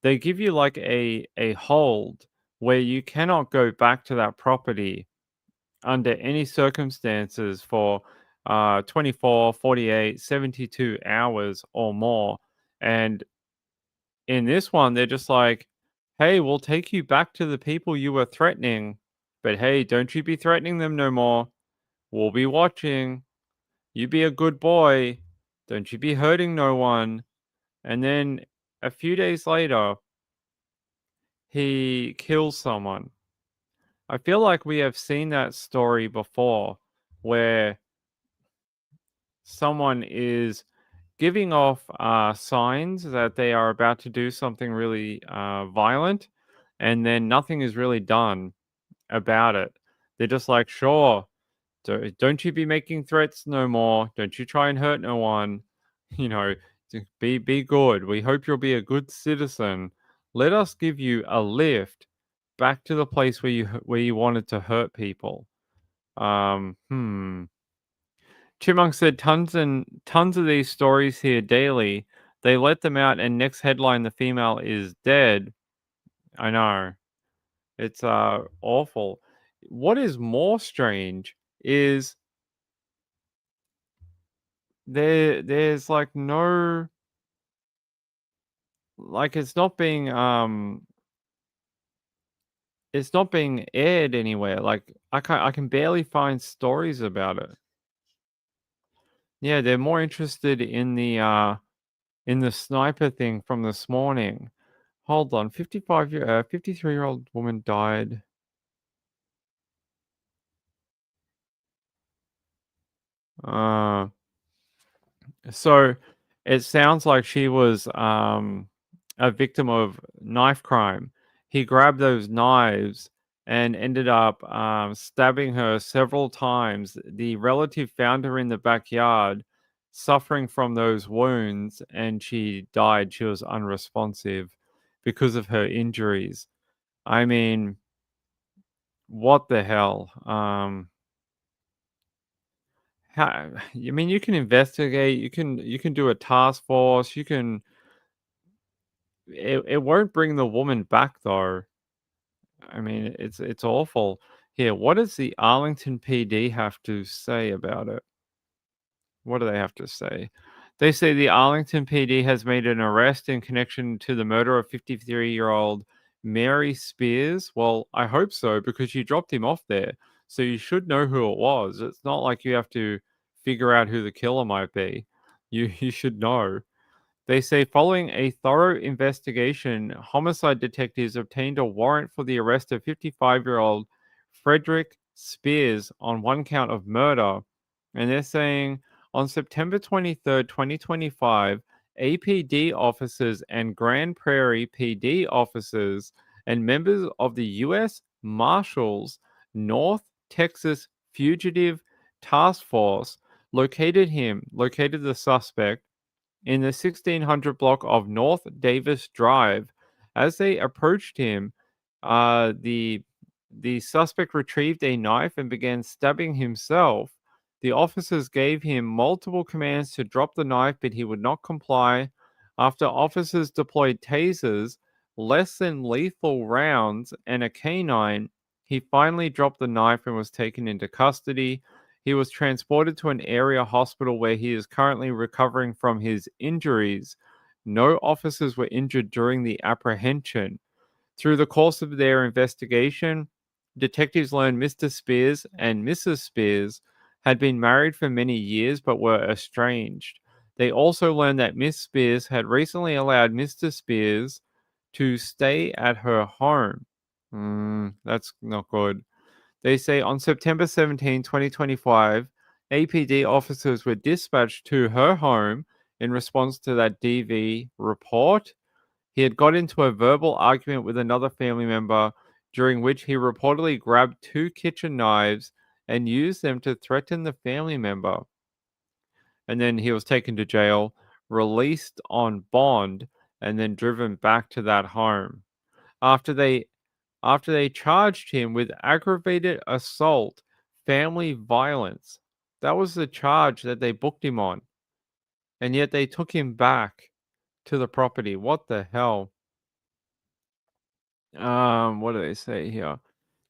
they give you like a hold where you cannot go back to that property under any circumstances for 24, 48, 72 hours or more. And in this one, they're just like, hey, we'll take you back to the people you were threatening, but hey, don't you be threatening them no more. We'll be watching. You be a good boy. Don't you be hurting no one. And then a few days later, he kills someone. I feel like we have seen that story before where someone is giving off signs that they are about to do something really violent, and then nothing is really done about it. They're just like, sure, don't you be making threats no more. Don't you try and hurt no one. You know, be good. We hope you'll be a good citizen. Let us give you a lift back to the place where you wanted to hurt people. Chipmunk said tons of these stories here daily. They let them out, and next headline, the female is dead. I know. It's awful. What is more strange is there's like no, like it's not being aired anywhere. Like I can barely find stories about it. Yeah, they're more interested in the sniper thing from this morning. Hold on, 53-year-old woman died. So it sounds like she was a victim of knife crime. He grabbed those knives and ended up stabbing her several times. The relative found her in the backyard suffering from those wounds, and she died. She was unresponsive because of her injuries. I mean, what the hell? You can investigate, you can do a task force, you can. It won't bring the woman back though. I mean, it's awful. Here, what does the Arlington PD have to say about it? What do they have to say? They say the Arlington PD has made an arrest in connection to the murder of 53-year-old Mary Spears. Well, I hope so, because you dropped him off there. So you should know who it was. It's not like you have to figure out who the killer might be. You should know. They say following a thorough investigation, homicide detectives obtained a warrant for the arrest of 55-year-old Frederick Spears on one count of murder. And they're saying on September 23rd, 2025, APD officers and Grand Prairie PD officers and members of the U.S. Marshals North Texas Fugitive Task Force located the suspect in the 1600 block of North Davis Drive. As they approached him, the suspect retrieved a knife and began stabbing himself. The officers gave him multiple commands to drop the knife, but he would not comply. After officers deployed tasers, less than lethal rounds, and a canine, he finally dropped the knife and was taken into custody. He was transported to an area hospital where he is currently recovering from his injuries. No officers were injured during the apprehension. Through the course of their investigation, detectives learned Mr. Spears and Mrs. Spears had been married for many years but were estranged. They also learned that Miss Spears had recently allowed Mr. Spears to stay at her home. That's not good. They say on September 17, 2025, APD officers were dispatched to her home in response to that DV report. He had got into a verbal argument with another family member, during which he reportedly grabbed 2 kitchen knives and used them to threaten the family member. And then he was taken to jail, released on bond, and then driven back to that home. After they charged him with aggravated assault, family violence. That was the charge that they booked him on. And yet they took him back to the property. What the hell? What do they say here?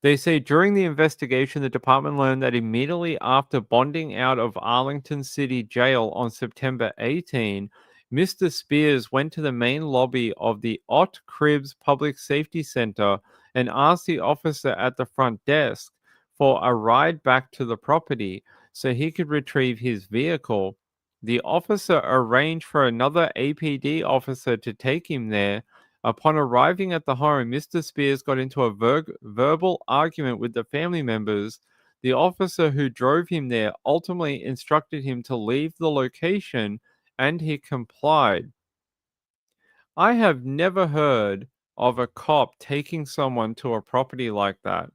They say during the investigation, the department learned that immediately after bonding out of Arlington City Jail on September 18, Mr. Spears went to the main lobby of the Ott Cribs Public Safety Center and asked the officer at the front desk for a ride back to the property so he could retrieve his vehicle. The officer arranged for another APD officer to take him there. Upon arriving at the home, Mr. Spears got into a verbal argument with the family members. The officer who drove him there ultimately instructed him to leave the location, and he complied. I have never heard of a cop taking someone to a property like that.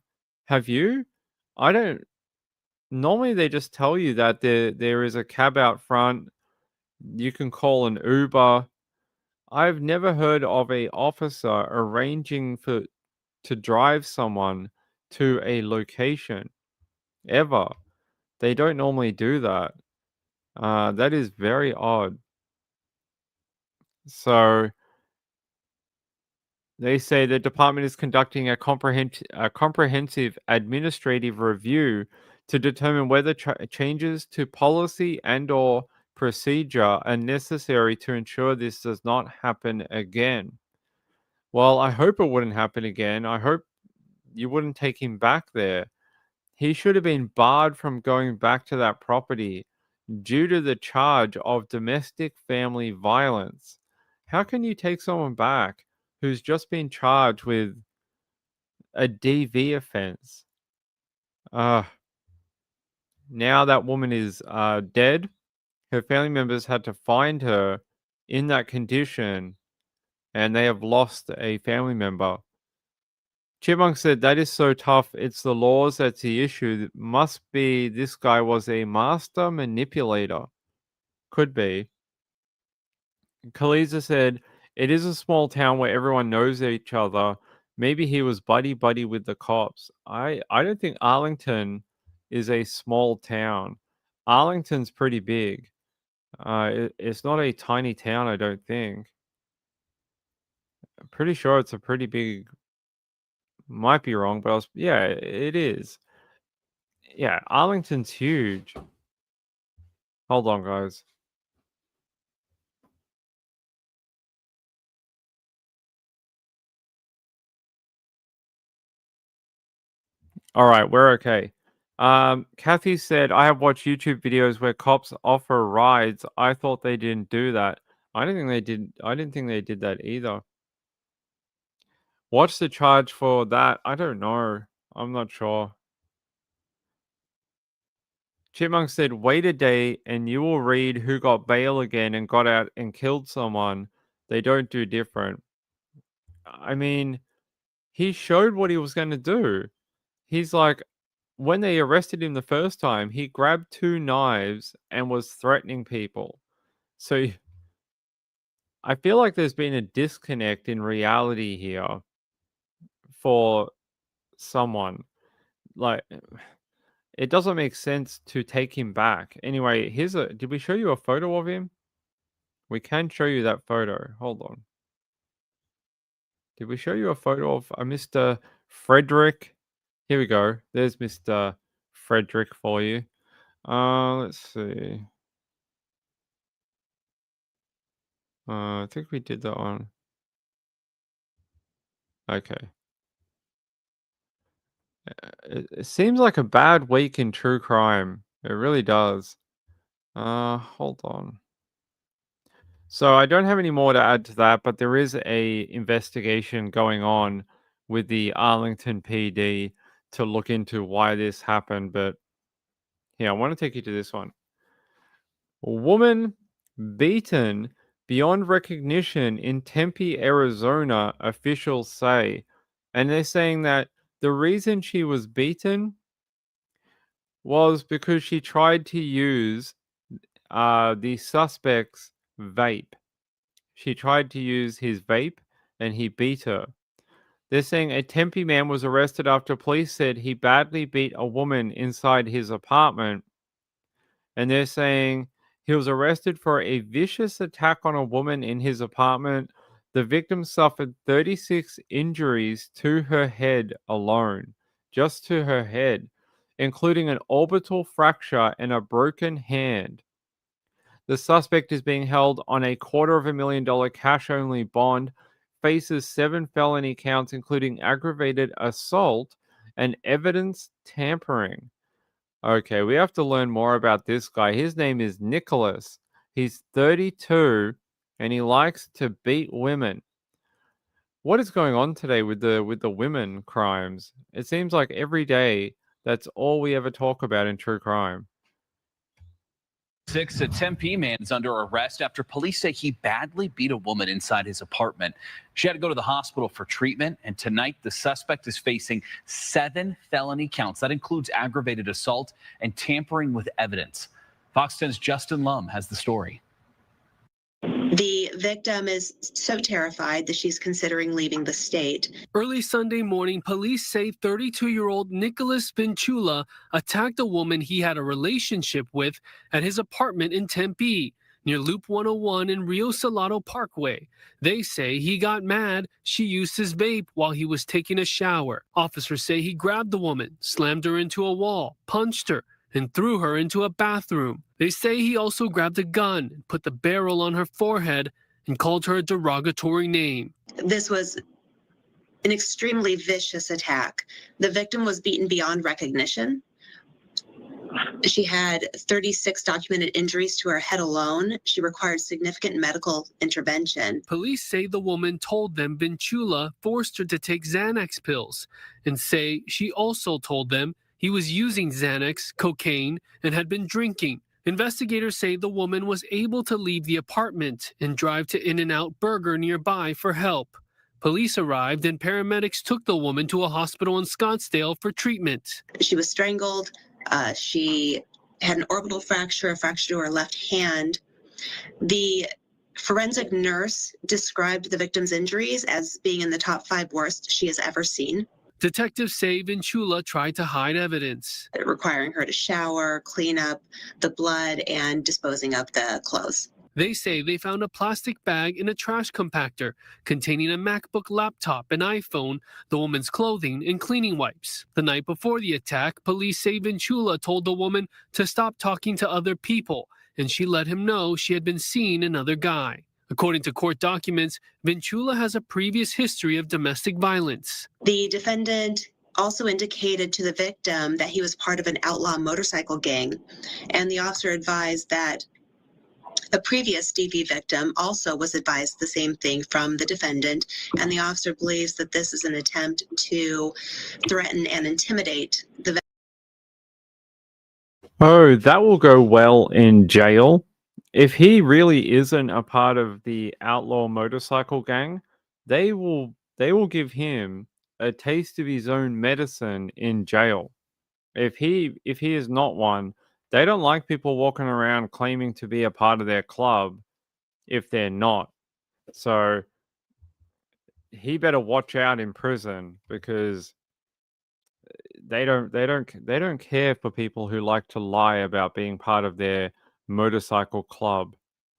Have you? I don't. Normally, they just tell you that there is a cab out front. You can call an Uber. I've never heard of a officer arranging to drive someone to a location ever. They don't normally do that. That is very odd. So they say the department is conducting a comprehensive administrative review to determine whether changes to policy and/or procedure are necessary to ensure this does not happen again. Well, I hope it wouldn't happen again. I hope you wouldn't take him back there. He should have been barred from going back to that property due to the charge of domestic family violence. How can you take someone back who's just been charged with a DV offense? Now that woman is dead. Her family members had to find her in that condition, and they have lost a family member. Chipmunk said, that is so tough. It's the laws that's the issue. It must be this guy was a master manipulator. Could be. Kaliza said, it is a small town where everyone knows each other. Maybe he was buddy-buddy with the cops. I don't think Arlington is a small town. Arlington's pretty big. It's not a tiny town, I don't think. I'm pretty sure it's a pretty big... Might be wrong, but yeah, it is. Yeah, Arlington's huge. Hold on, guys. All right, we're okay. Kathy said, I have watched YouTube videos where cops offer rides. I thought they didn't do that. I didn't think they did that either. What's the charge for that? I don't know. I'm not sure. Chipmunk said, wait a day and you will read who got bail again and got out and killed someone. They don't do different. I mean, he showed what he was going to do. He's like, when they arrested him the first time, he grabbed 2 knives and was threatening people. So I feel like there's been a disconnect in reality here for someone. Like, it doesn't make sense to take him back. Anyway, did we show you a photo of him? We can show you that photo. Hold on. Did we show you a photo of Mr. Frederick? Here we go. There's Mr. Frederick for you. Let's see. I think we did that one. Okay. It seems like a bad week in true crime. It really does. Hold on. So I don't have any more to add to that, but there is a investigation going on with the Arlington PD to look into why this happened. But yeah, I want to take you to this one. A woman beaten beyond recognition in Tempe, Arizona, officials say. And they're saying that the reason she was beaten was because she tried to use the suspect's vape. She tried to use his vape and he beat her. They're saying a Tempe man was arrested after police said he badly beat a woman inside his apartment. And they're saying he was arrested for a vicious attack on a woman in his apartment. The victim suffered 36 injuries to her head alone, just to her head, including an orbital fracture and a broken hand. The suspect is being held on a $250,000 cash-only bond, faces 7 felony counts, including aggravated assault and evidence tampering. Okay, we have to learn more about this guy. His name is Nicholas. He's 32, and he likes to beat women. What is going on today with the women crimes? It seems like every day that's all we ever talk about in true crime.
A Tempe man is under arrest after police say he badly beat a woman inside his apartment. She had to go to the hospital for treatment, and tonight the suspect is facing 7 felony counts. That includes aggravated assault and tampering with evidence. Fox 10's Justin Lum has the story.
The victim is so terrified that she's considering leaving the state.
Early Sunday morning, police say 32-year-old Nicholas Vincula attacked a woman he had a relationship with at his apartment in Tempe, near Loop 101 and Rio Salado Parkway. They say he got mad she used his vape while he was taking a shower. Officers say he grabbed the woman, slammed her into a wall, punched her, and threw her into a bathroom. They say he also grabbed a gun and put the barrel on her forehead and called her a derogatory name.
This was an extremely vicious attack. The victim was beaten beyond recognition. She had 36 documented injuries to her head alone. She required significant medical intervention.
Police say the woman told them Vincula forced her to take Xanax pills and say she also told them he was using Xanax, cocaine, and had been drinking. Investigators say the woman was able to leave the apartment and drive to In-N-Out Burger nearby for help. Police arrived and paramedics took the woman to a hospital in Scottsdale for treatment.
She was strangled. She had an orbital fracture, a fracture to her left hand. The forensic nurse described the victim's injuries as being in the top 5 worst she has ever seen.
Detectives say Vincula tried to hide evidence,
requiring her to shower, clean up the blood, and disposing of the clothes.
They say they found a plastic bag in a trash compactor containing a MacBook laptop, an iPhone, the woman's clothing, and cleaning wipes. The night before the attack, police say Vincula told the woman to stop talking to other people and she let him know she had been seeing another guy. According to court documents, Vinciula has a previous history of domestic violence.
The defendant also indicated to the victim that he was part of an outlaw motorcycle gang, and the officer advised that a previous DV victim also was advised the same thing from the defendant, and the officer believes that this is an attempt to threaten and intimidate the
Oh, that will go well in jail. If he really isn't a part of the outlaw motorcycle gang, they will give him a taste of his own medicine in jail. If he is not one, they don't like people walking around claiming to be a part of their club if they're not. So he better watch out in prison, because they don't care for people who like to lie about being part of their motorcycle club.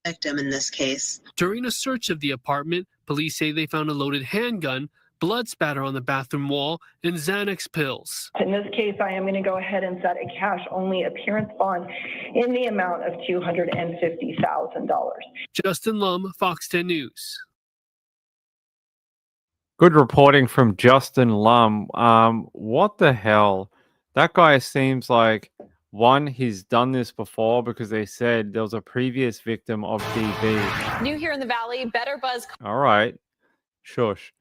victim in this case.
During a search of the apartment, police say they found a loaded handgun, blood spatter on the bathroom wall, and Xanax pills.
In this case, I am going to go ahead and set a cash-only appearance bond in the amount of $250,000.
Justin Lum, Fox 10 News.
Good reporting from Justin Lum. What the hell? That guy seems like, one, he's done this before, because they said there was a previous victim of DV.
New here in the Valley, Better Buzz.
All right. Shush.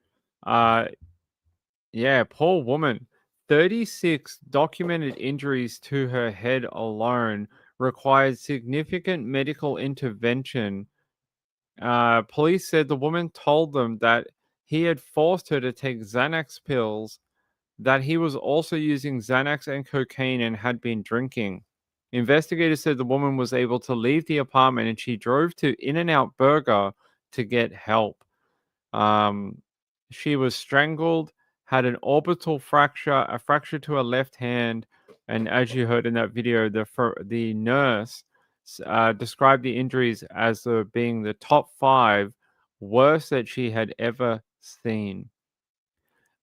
Yeah, poor woman. 36 documented injuries to her head alone, required significant medical intervention. Police said the woman told them that he had forced her to take Xanax pills, that he was also using Xanax and cocaine and had been drinking. Investigators said the woman was able to leave the apartment and she drove to In-N-Out Burger to get help. She was strangled, had an orbital fracture, a fracture to her left hand, and as you heard in that video, the nurse described the injuries as being the top 5 worst that she had ever seen.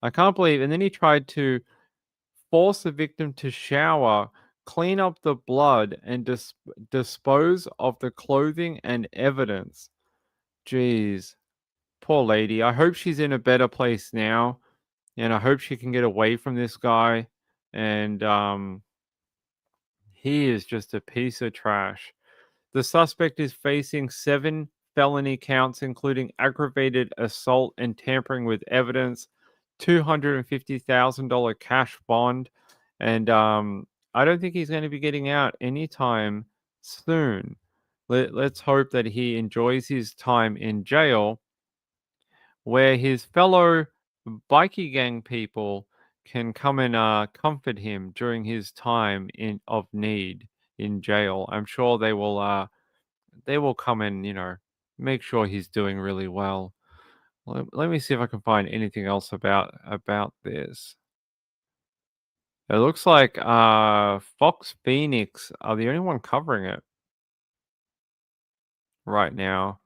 I can't believe. And then he tried to force the victim to shower, clean up the blood, and dispose of the clothing and evidence. Jeez. Poor lady. I hope she's in a better place now, and I hope she can get away from this guy. And he is just a piece of trash. The suspect is facing 7 felony counts, including aggravated assault and tampering with evidence, $250,000 cash bond, and I don't think he's going to be getting out anytime soon. Let's hope that he enjoys his time in jail, where his fellow bikie gang people can come and comfort him during his time of need in jail. I'm sure they will come and make sure he's doing really well. Let me see if I can find anything else about this. It looks like Fox Phoenix are the only one covering it right now.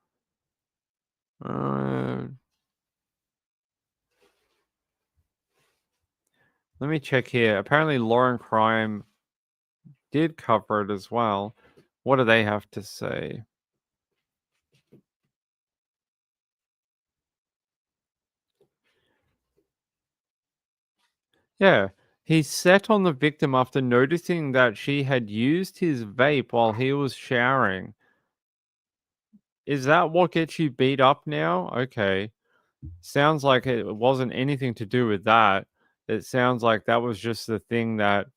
Let me check here. Apparently Law and Crime did cover it as well. What do they have to say? Yeah, he set on the victim after noticing that she had used his vape while he was showering. Is that what gets you beat up now? Okay. Sounds like it wasn't anything to do with that. It sounds like that was just the thing that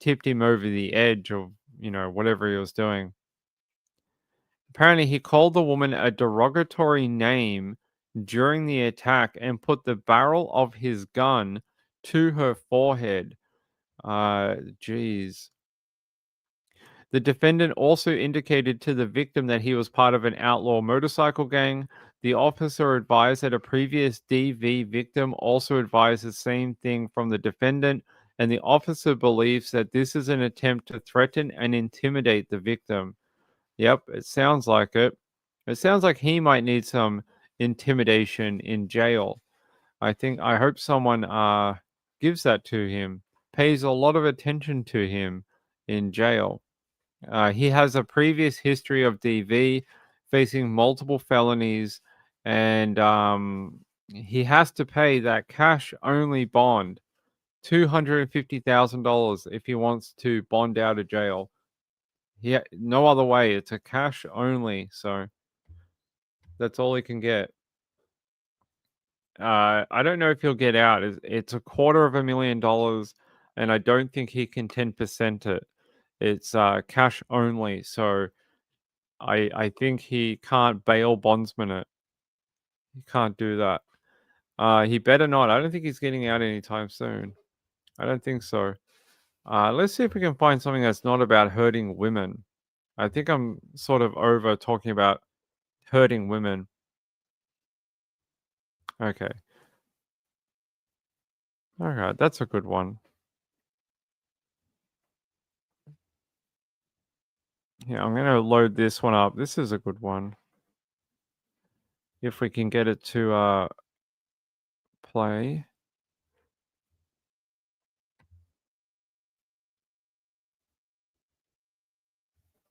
tipped him over the edge of, whatever he was doing. Apparently, he called the woman a derogatory name during the attack and put the barrel of his gun to her forehead. Jeez. The defendant also indicated to the victim that he was part of an outlaw motorcycle gang. The officer advised that a previous DV victim also advised the same thing from the defendant, and the officer believes that this is an attempt to threaten and intimidate the victim. Yep, it sounds like it. It sounds like he might need some intimidation in jail. I hope someone gives that to him, pays a lot of attention to him in jail. He has a previous history of DV, facing multiple felonies, and he has to pay that cash-only bond, $250,000, if he wants to bond out of jail. No other way. It's a cash only, so that's all he can get. I don't know if he'll get out. It's $250,000, and I don't think he can 10% it. It's cash only, so I think he can't bail bondsman it. He can't do that. He better not. I don't think he's getting out anytime soon. I don't think so. Let's see if we can find something that's not about hurting women. I think I'm sort of over talking about hurting women. Okay. All right, that's a good one. Yeah, I'm going to load this one up. This is a good one. If we can get it to play.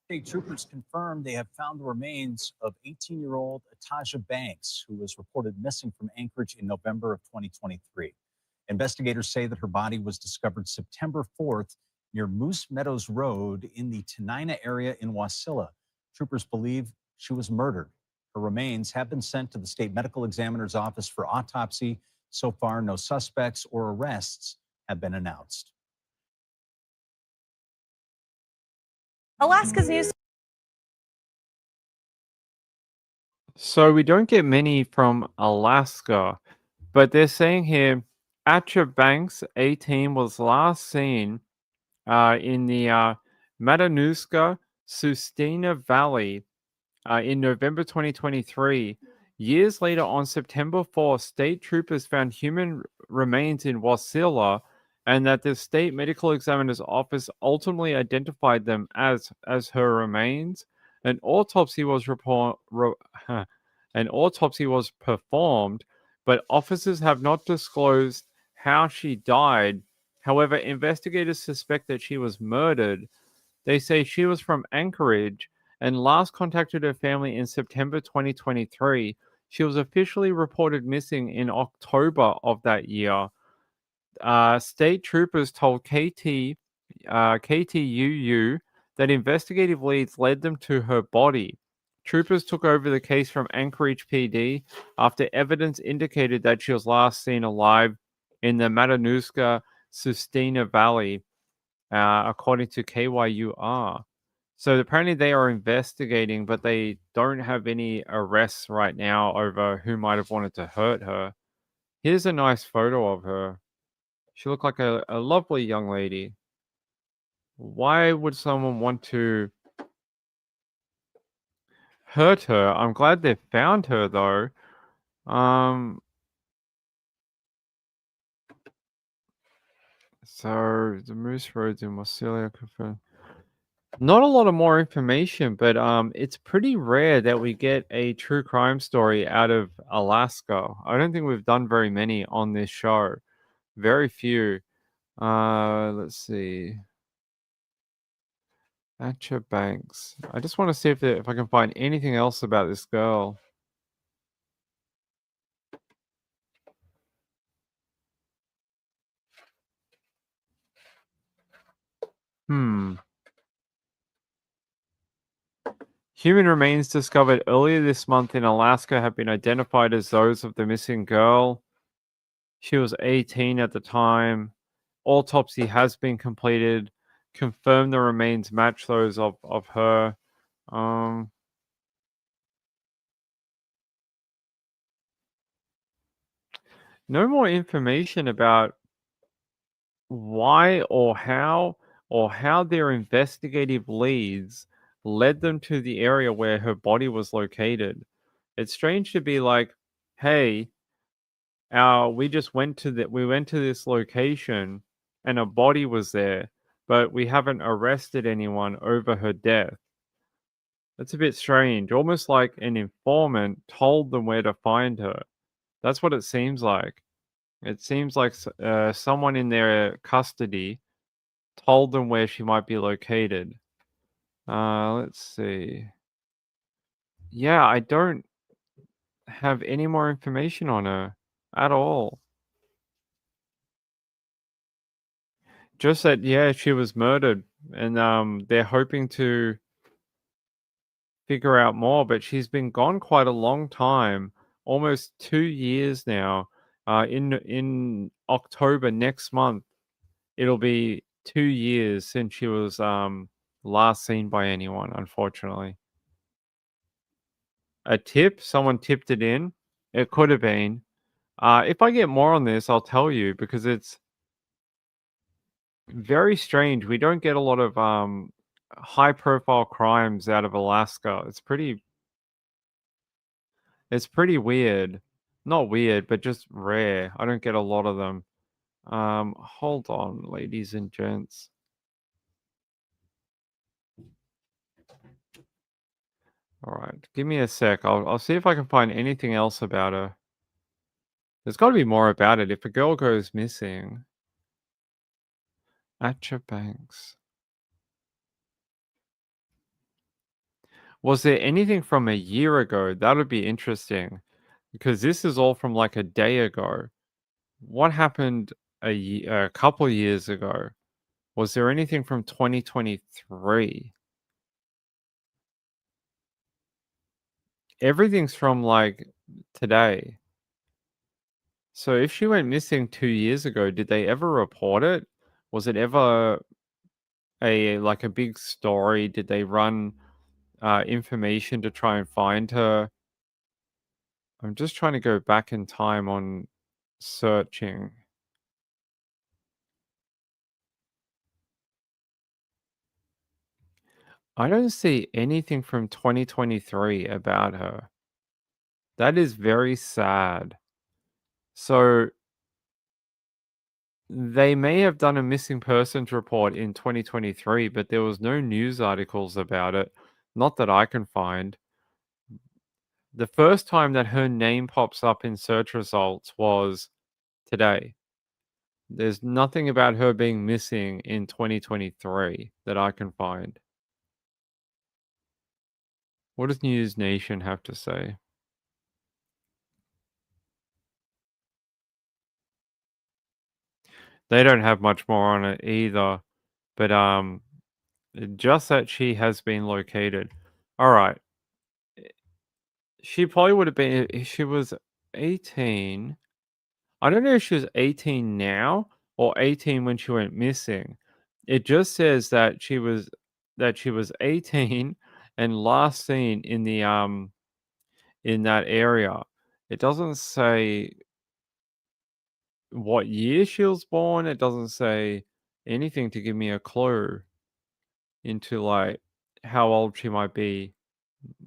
State troopers confirmed they have found the remains of 18-year-old Atasha Banks, who was reported missing from Anchorage in November of 2023. Investigators say that her body was discovered September 4th near Moose Meadows Road in the Tenina area in Wasilla. Troopers believe she was murdered. Her remains have been sent to the state medical examiner's office for autopsy. So far, no suspects or arrests have been announced.
Alaska's news.
So we don't get many from Alaska, but they're saying here, Atcha Banks, 18, was last seen in the Matanuska Sustina Valley in November 2023. Years later, on September 4th, state troopers found human remains in Wasilla, and that the state medical examiner's office ultimately identified them as her remains. An autopsy was performed, but officers have not disclosed how she died. However, investigators suspect that she was murdered. They say she was from Anchorage and last contacted her family in September 2023. She was officially reported missing in October of that year. State troopers told KTUU that investigative leads led them to her body. Troopers took over the case from Anchorage PD after evidence indicated that she was last seen alive in the Matanuska Sustina Valley, according to KYUR. So apparently they are investigating, but they don't have any arrests right now over who might have wanted to hurt her. Here's a nice photo of her. She looked like a lovely young lady. Why would someone want to hurt her? I'm glad they found her, though. So the Moose Roads in Wasilla confirmed. Not a lot of more information, but it's pretty rare that we get a true crime story out of Alaska. I don't think we've done very many on this show. Very few. Let's see. Atcha Banks. I just want to see if I can find anything else about this girl. Human remains discovered earlier this month in Alaska have been identified as those of the missing girl. She was 18 at the time. Autopsy has been completed. Confirmed the remains match those of her. No more information about why or how their investigative leads led them to the area where her body was located. It's strange to be like, hey, we went to this location and a body was there, but we haven't arrested anyone over her death. That's a bit strange, almost like an informant told them where to find her. That's what it seems like. It seems like someone in their custody told them where she might be located. Let's see. Yeah, I don't have any more information on her at all. Just that, yeah, she was murdered, and they're hoping to figure out more, but she's been gone quite a long time, almost 2 years now. In October next month, it'll be 2 years since she was last seen by anyone, unfortunately. A tip, someone tipped it in. It could have been. If I get more on this, I'll tell you because it's very strange. We don't get a lot of high profile crimes out of Alaska. It's pretty weird. Not weird, but just rare. I don't get a lot of them. Hold on, ladies and gents. All right, give me a sec. I'll see if I can find anything else about her. There's got to be more about it. If a girl goes missing, Atcha Banks. Was there anything from a year ago? That would be interesting, because this is all from like a day ago. What happened a couple years ago? Was there anything from 2023? Everything's from like today. So if she went missing 2 years ago, did they ever report it? Was it ever a big story? Did they run information to try and find her? I'm just trying to go back in time on searching. I don't see anything from 2023 about her. That is very sad. So they may have done a missing persons report in 2023, but there was no news articles about it. Not that I can find. The first time that her name pops up in search results was today. There's nothing about her being missing in 2023 that I can find. What does News Nation have to say? They don't have much more on it either, but just that she has been located. All right. She probably would have been if she was 18. I don't know if she was 18 now or 18 when she went missing. It just says that she was 18 and last seen in the in that area. It doesn't say what year she was born. It doesn't say anything to give me a clue into like how old she might be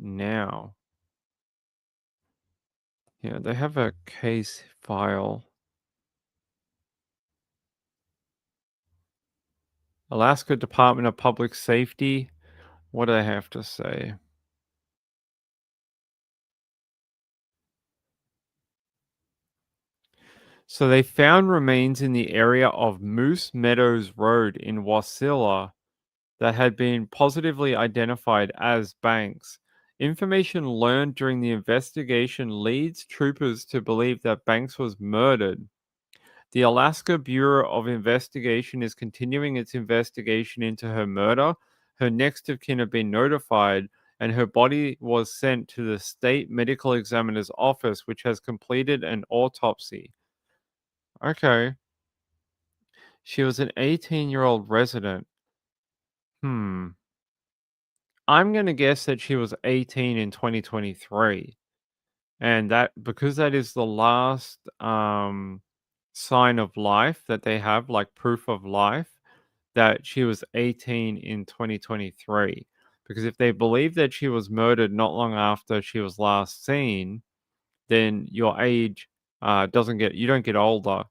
now. Yeah, they have a case file. Alaska Department of Public Safety. What do they have to say? So they found remains in the area of Moose Meadows Road in Wasilla that had been positively identified as Banks. Information learned during the investigation leads troopers to believe that Banks was murdered. The Alaska Bureau of Investigation is continuing its investigation into her murder. Her next of kin have been notified, and her body was sent to the state medical examiner's office, which has completed an autopsy. Okay. She was an 18-year-old resident. I'm going to guess that she was 18 in 2023. And that because that is the last sign of life that they have, like proof of life, that she was 18 in 2023. Because if they believe that she was murdered not long after she was last seen, then your age you don't get older.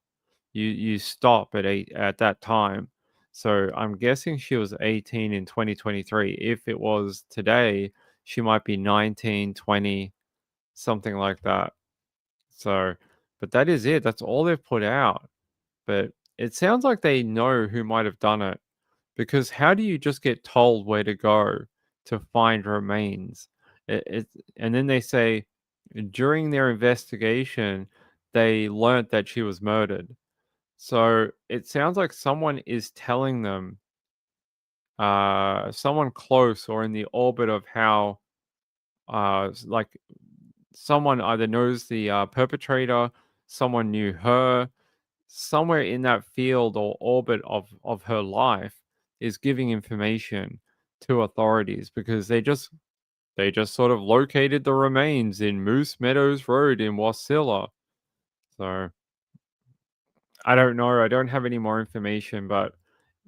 You stop at that time. So I'm guessing she was 18 in 2023. If it was today, she might be 19, 20, something like that. So, but that is it. That's all they've put out. But it sounds like they know who might have done it, because how do you just get told where to go? to find remains. And then they say during their investigation, they learnt that she was murdered. So it sounds like someone is telling them, someone close or in the orbit of how, like someone either knows the perpetrator, someone knew her, somewhere in that field or orbit of her life is giving information to authorities, because they just sort of located the remains in Moose Meadows Road in Wasilla. So I don't know. I don't have any more information, but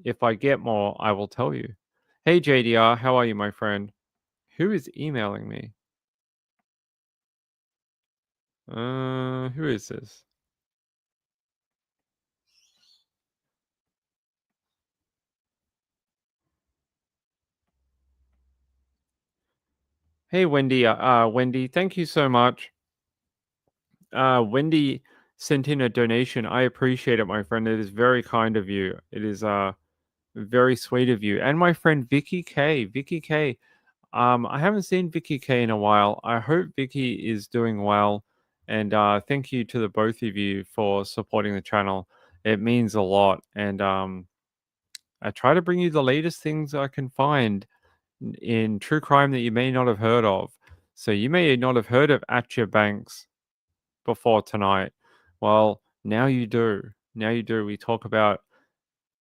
if I get more, I will tell you. Hey JDR, how are you, my friend? Who is emailing me? Who is this? Hey Wendy, Wendy, thank you so much. Wendy sent in a donation. I appreciate it, my friend. It is very kind of you. It is very sweet of you. And my friend Vicky K. Vicky K. I haven't seen Vicky K in a while. I hope Vicky is doing well. And thank you to the both of you for supporting the channel. It means a lot. And I try to bring you the latest things I can find in true crime that you may not have heard of. So you may not have heard of Atcha Banks before tonight. Well, now you do. Now you do. We talk about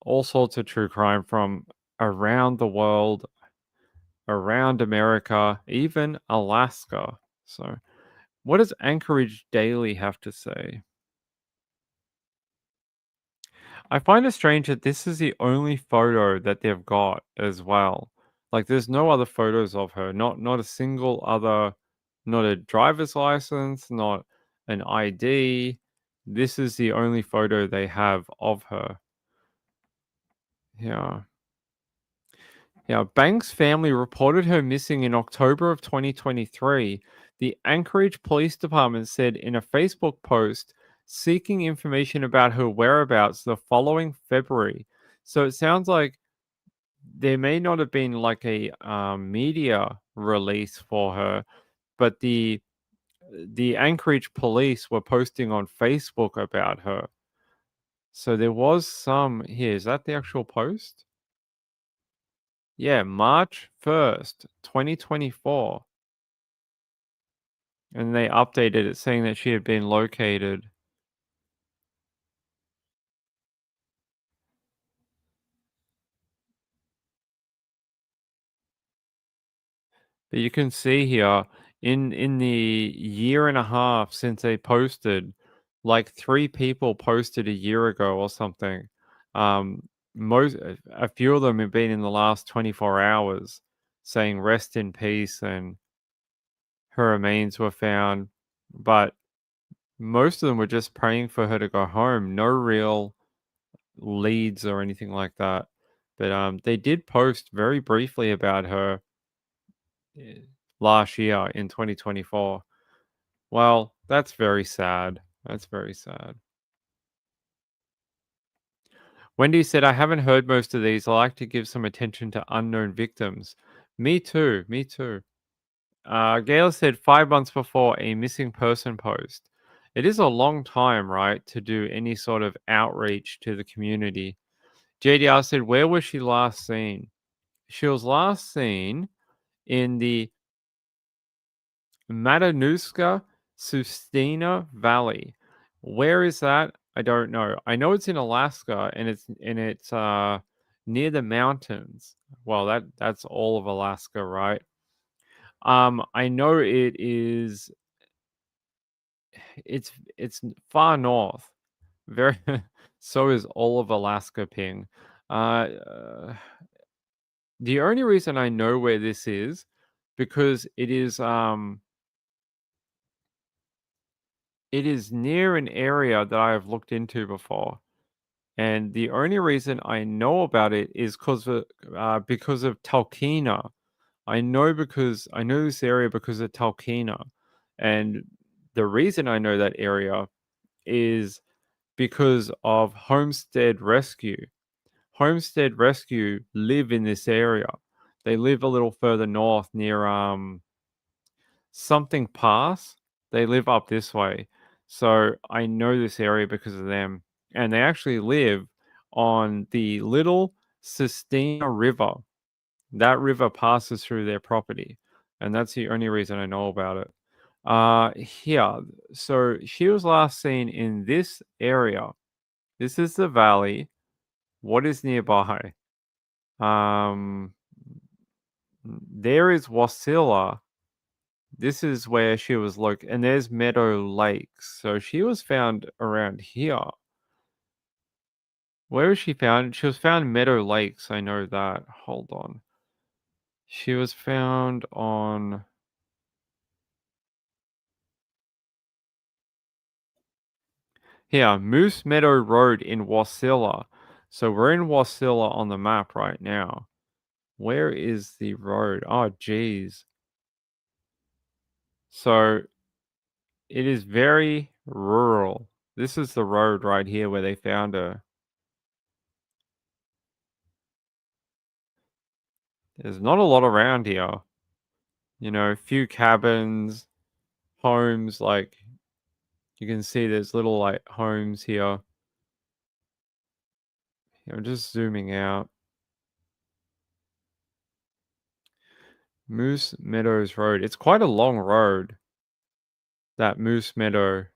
all sorts of true crime from around the world, around America, even Alaska. So, what does Anchorage Daily have to say? I find it strange that this is the only photo that they've got as well. Like, there's no other photos of her. Not a single other, not a driver's license, not an ID. This is the only photo they have of her. Yeah. Yeah, Banks' family reported her missing in October of 2023. The Anchorage Police Department said in a Facebook post seeking information about her whereabouts the following February. So it sounds like there may not have been like a media release for her, but the Anchorage police were posting on Facebook about her. So there was some here. Is that the actual post? Yeah, March 1st, 2024. And they updated it saying that she had been located. But you can see here in the year and a half since they posted, like 3 people posted a year ago or something. A few of them have been in the last 24 hours saying rest in peace and her remains were found, but most of them were just praying for her to go home. No real leads or anything like that. But they did post very briefly about her last year in 2024. Well, that's very sad. That's very sad. Wendy said, I haven't heard most of these. I like to give some attention to unknown victims. Me too. Me too. Gail said 5 months before a missing person post. It is a long time, right, to do any sort of outreach to the community. JDR said, where was she last seen? She was last seen in the Matanuska Sustina Valley. Where is that? I don't know. I know it's in Alaska and it's near the mountains. Well, that's all of Alaska, right? I know it is. It's far north. Very. So is all of Alaska, Ping. The only reason I know where this is because it is near an area that I have looked into before. And the only reason I know about it is because of Talkeetna. I know this area because of Talkeetna. And the reason I know that area is because of Homestead Rescue. Homestead Rescue live in this area. They live a little further north near something pass. They live up this way. So I know this area because of them. And they actually live on the Little Sistina River. That river passes through their property. And that's the only reason I know about it. Here. So she was last seen in this area. This is the valley. What is nearby? There is Wasilla. This is where she was located, and there's Meadow Lakes. So she was found around here. Where was she found? She was found in Meadow Lakes. I know that. Hold on. She was found on. Here, Moose Meadow Road in Wasilla. So we're in Wasilla on the map right now. Where is the road? Oh, geez. So it is very rural. This is the road right here where they found her. There's not a lot around here. You know, a few cabins, homes, like you can see there's little like homes here. I'm just zooming out. Moose Meadows Road. It's quite a long road. That Moose Meadow.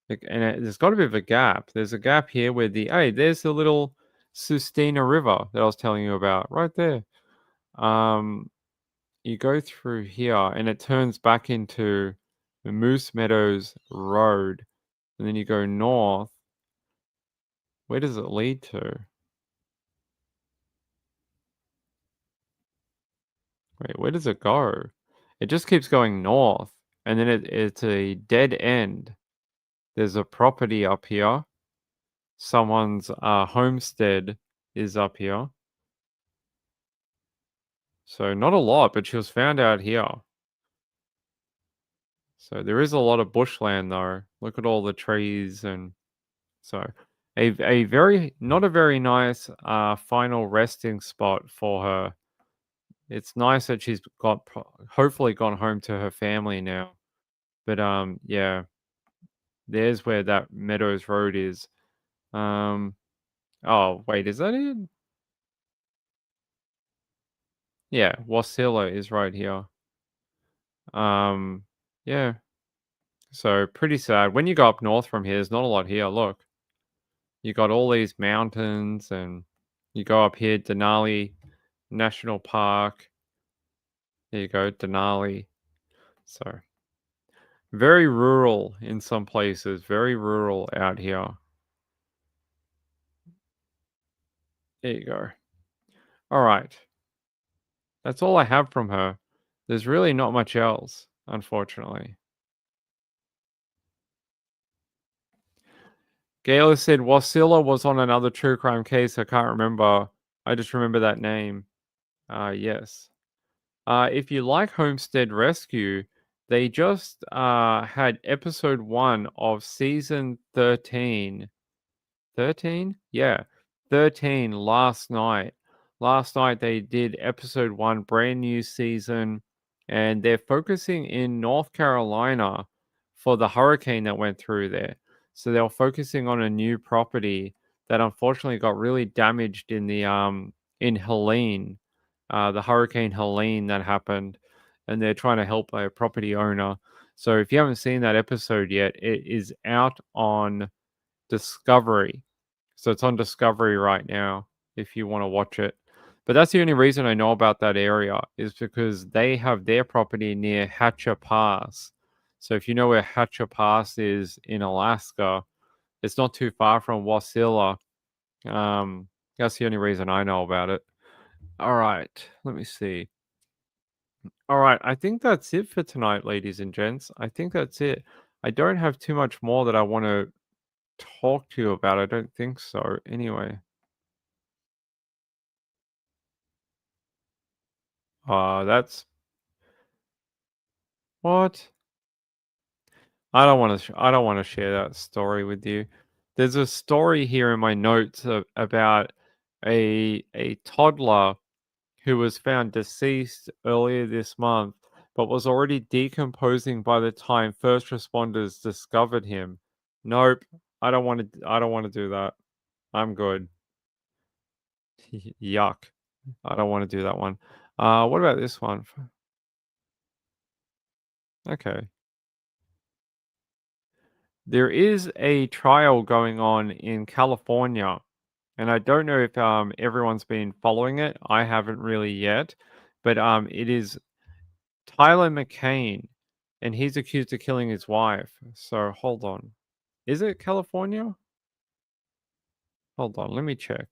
And there's got a bit of a gap. There's a gap here where there's the little Sustina River that I was telling you about right there. You go through here and it turns back into the Moose Meadows Road. And then you go north. Where does it lead to? Wait, where does it go? It just keeps going north. And then it's a dead end. There's a property up here. Someone's homestead is up here. So not a lot, but she was found out here. So there is a lot of bushland though. Look at all the trees, and so a very not a very nice final resting spot for her. It's nice that she's hopefully gone home to her family now. But yeah. There's where that Meadows Road is. Oh, wait, is that it? Yeah, Wasilla is right here. Yeah. So pretty sad. When you go up north from here, there's not a lot here. Look. You got all these mountains, and you go up here, Denali National Park. There you go, Denali. So very rural in some places, very rural out here. There you go. All right. That's all I have from her. There's really not much else, unfortunately. Gayla said Wasilla was on another true crime case. I can't remember. I just remember that name. Yes. If you like Homestead Rescue, they just had episode 1 of season 13. 13? Yeah. 13 last night. Last night they did episode 1, brand new season, and they're focusing in North Carolina for the hurricane that went through there. So they were focusing on a new property that unfortunately got really damaged in the in Helene, the Hurricane Helene that happened, and they're trying to help a property owner. So if you haven't seen that episode yet, it is out on Discovery. So it's on Discovery right now if you want to watch it. But that's the only reason I know about that area, is because they have their property near Hatcher Pass. So if you know where Hatcher Pass is in Alaska, it's not too far from Wasilla. That's the only reason I know about it. All right, let me see. All right, I think that's it for tonight, ladies and gents. I think that's it. I don't have too much more that I want to talk to you about. I don't think so. Anyway. That's what? I don't want to share that story with you. There's a story here in my notes about a toddler who was found deceased earlier this month, but was already decomposing by the time first responders discovered him. Nope, I don't want to do that. I'm good. Yuck. I don't want to do that one. What about this one? Okay. There is a trial going on in California, and I don't know if everyone's been following it. I haven't really yet, but it is Tyler McCain, and he's accused of killing his wife. So hold on. Is it California? Hold on, let me check.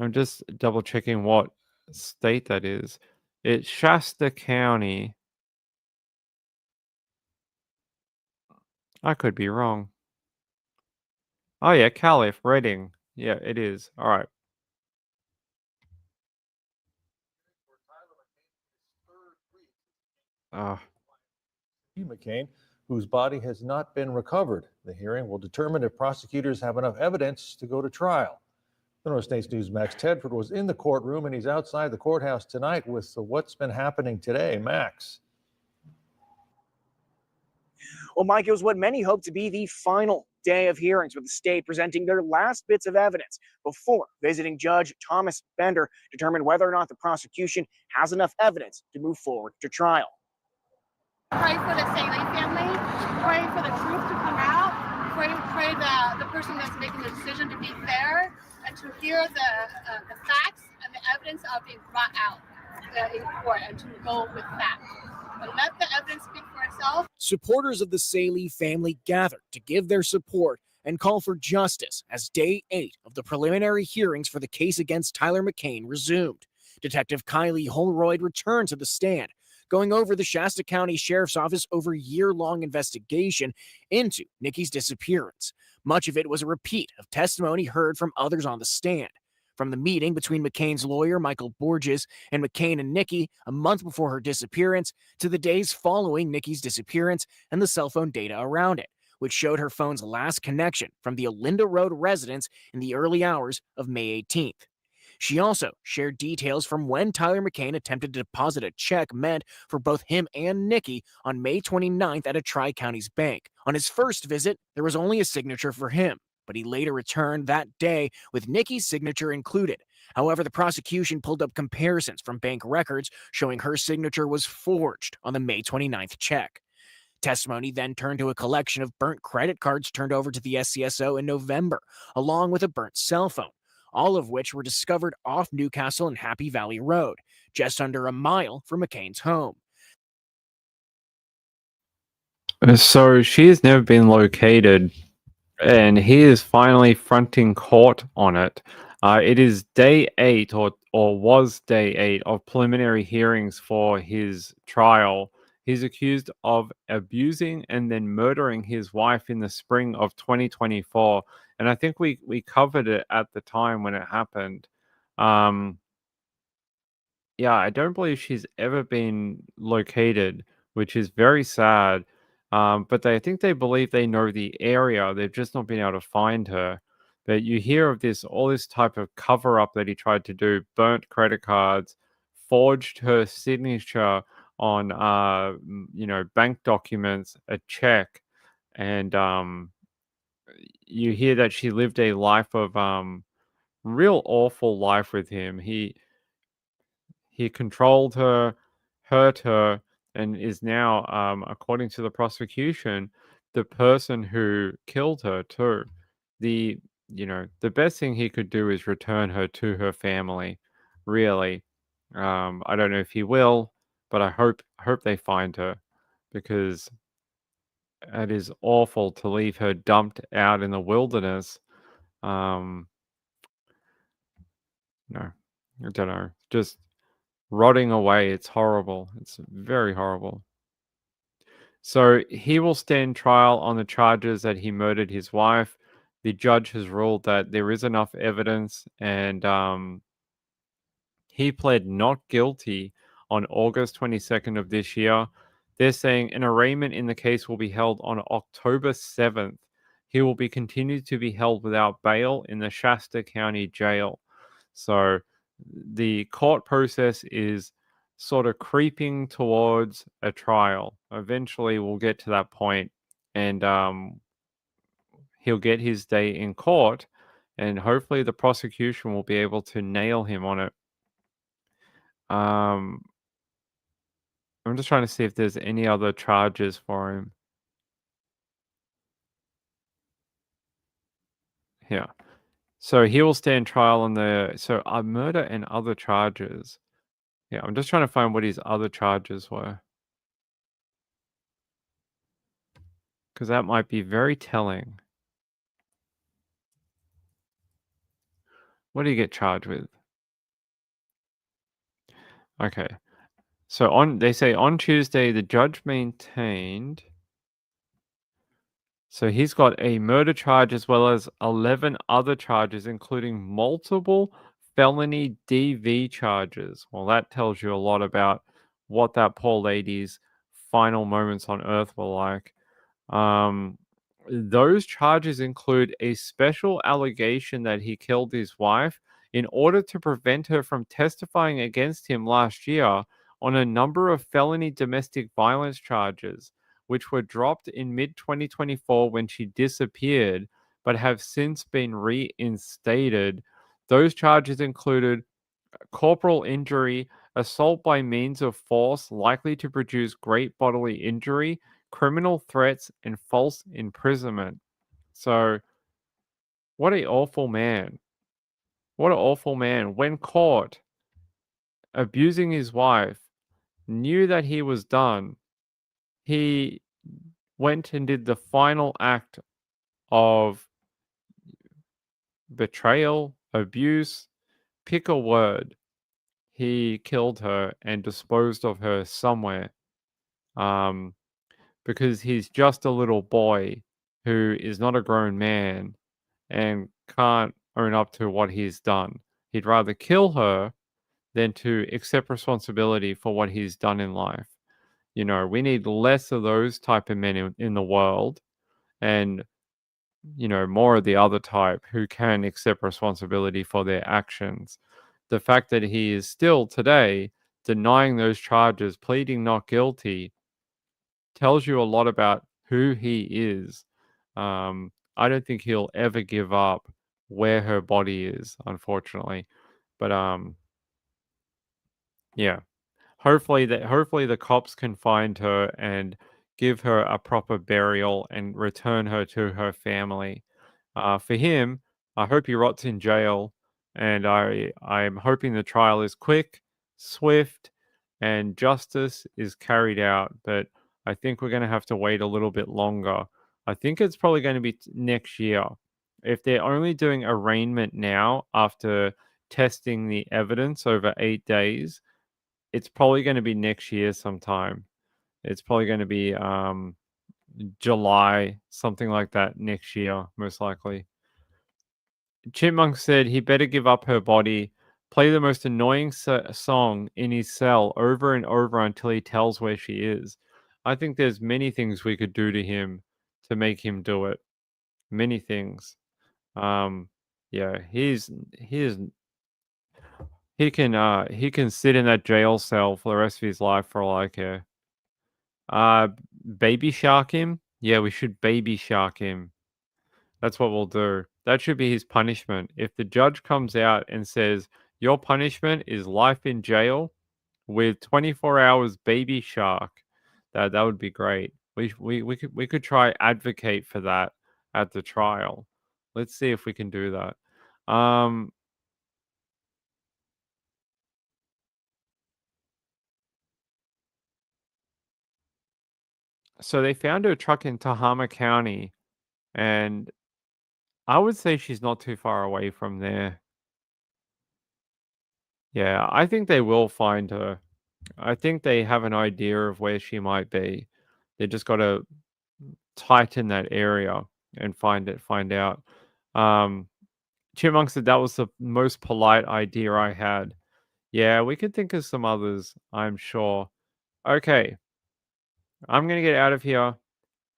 I'm just double checking what state that is. It's Shasta County. I could be wrong. Oh yeah, Calif, Redding. Yeah, it is. All right.
McCain, whose body has not been recovered. The hearing will determine if prosecutors have enough evidence to go to trial. The North States News' Max Tedford was in the courtroom, and he's outside the courthouse tonight with what's been happening today. Max.
Well, Mike, it was what many hoped to be the final day of hearings, with the state presenting their last bits of evidence before visiting Judge Thomas Bender determined whether or not the prosecution has enough evidence to move forward to trial.
Pray for the Saley family, pray for the truth to come out, pray the person that's making the decision to be fair and to hear the facts and the evidence are being brought out in court and to go with facts. But let the evidence speak for itself.
Supporters of the Saley family gathered to give their support and call for justice as day 8 of the preliminary hearings for the case against Tyler McCain resumed. Detective Kylie Holroyd returned to the stand, going over the Shasta County Sheriff's Office over year-long investigation into Nikki's disappearance. Much of it was a repeat of testimony heard from others on the stand. From the meeting between McCain's lawyer, Michael Borges, and McCain and Nikki a month before her disappearance, to the days following Nikki's disappearance and the cell phone data around it, which showed her phone's last connection from the Olinda Road residence in the early hours of May 18th. She also shared details from when Tyler McCain attempted to deposit a check meant for both him and Nikki on May 29th at a Tri-Counties bank. On his first visit, there was only a signature for him, but he later returned that day with Nikki's signature included. However, the prosecution pulled up comparisons from bank records showing her signature was forged on the May 29th check. Testimony then turned to a collection of burnt credit cards turned over to the SCSO in November, along with a burnt cell phone, all of which were discovered off Newcastle and Happy Valley Road, just under a mile from McCain's home.
So she has never been located, and he is finally fronting court on it. It is day 8, or was day 8, of preliminary hearings for his trial. He's accused of abusing and then murdering his wife in the spring of 2024. And I think we covered it at the time when it happened. Yeah, I don't believe she's ever been located, which is very sad. But I think they believe they know the area. They've just not been able to find her. But you hear of all this type of cover up that he tried to do, burnt credit cards, forged her signature on, bank documents, a check. And you hear that she lived a life of real awful life with him. He controlled her, hurt her, and is now, according to the prosecution, the person who killed her too. The best thing he could do is return her to her family. Really, I don't know if he will, but I hope they find her, because it is awful to leave her dumped out in the wilderness. No, I don't know, just rotting away. It's horrible. It's very horrible. So he will stand trial on the charges that he murdered his wife. The judge has ruled that there is enough evidence, and he pled not guilty on August 22nd of this year. They're saying an arraignment in the case will be held on October 7th. He will be continued to be held without bail in the Shasta County Jail. So the court process is sort of creeping towards a trial. Eventually, we'll get to that point, and he'll get his day in court, and hopefully the prosecution will be able to nail him on it. I'm just trying to see if there's any other charges for him. Yeah. So he will stand trial on murder and other charges. Yeah, I'm just trying to find what his other charges were. Because that might be very telling. What do you get charged with? Okay. So they say on Tuesday, the judge maintained. So he's got a murder charge as well as 11 other charges, including multiple felony DV charges. Well, that tells you a lot about what that poor lady's final moments on earth were like. Those charges include a special allegation that he killed his wife in order to prevent her from testifying against him last year on a number of felony domestic violence charges, which were dropped in mid-2024 when she disappeared, but have since been reinstated. Those charges included corporal injury, assault by means of force likely to produce great bodily injury, criminal threats, and false imprisonment. So, what an awful man. What an awful man. When caught abusing his wife, knew that he was done, he went and did the final act of betrayal, abuse, pick a word. He killed her and disposed of her somewhere. Because he's just a little boy who is not a grown man and can't own up to what he's done. He'd rather kill her than to accept responsibility for what he's done in life. You know, we need less of those type of men in the world, and, you know, more of the other type who can accept responsibility for their actions. The fact that he is still today denying those charges, pleading not guilty, tells you a lot about who he is. I don't think he'll ever give up where her body is, unfortunately. But yeah. Hopefully the cops can find her and give her a proper burial and return her to her family. For him, I hope he rots in jail, and I'm hoping the trial is quick, swift, and justice is carried out. But I think we're going to have to wait a little bit longer. I think it's probably going to be next year. If they're only doing arraignment now after testing the evidence over 8 days, it's probably going to be next year sometime. It's probably going to be July, something like that next year, most likely. Chipmunk said he better give up her body, play the most annoying song in his cell over and over until he tells where she is. I think there's many things we could do to him to make him do it. Many things. Yeah, he can sit in that jail cell for the rest of his life for all I care. Baby shark him? Yeah, we should baby shark him. That's what we'll do. That should be his punishment. If the judge comes out and says, your punishment is life in jail with 24 hours baby shark, that would be great. We could try advocate for that at the trial. Let's see if we can do that. So they found her truck in Tahama County, and I would say she's not too far away from there. Yeah, I think they will find her. I think they have an idea of where she might be. They just got to tighten that area and find out. Chipmunk said that was the most polite idea I had. Yeah, we could think of some others, I'm sure. Okay. I'm going to get out of here.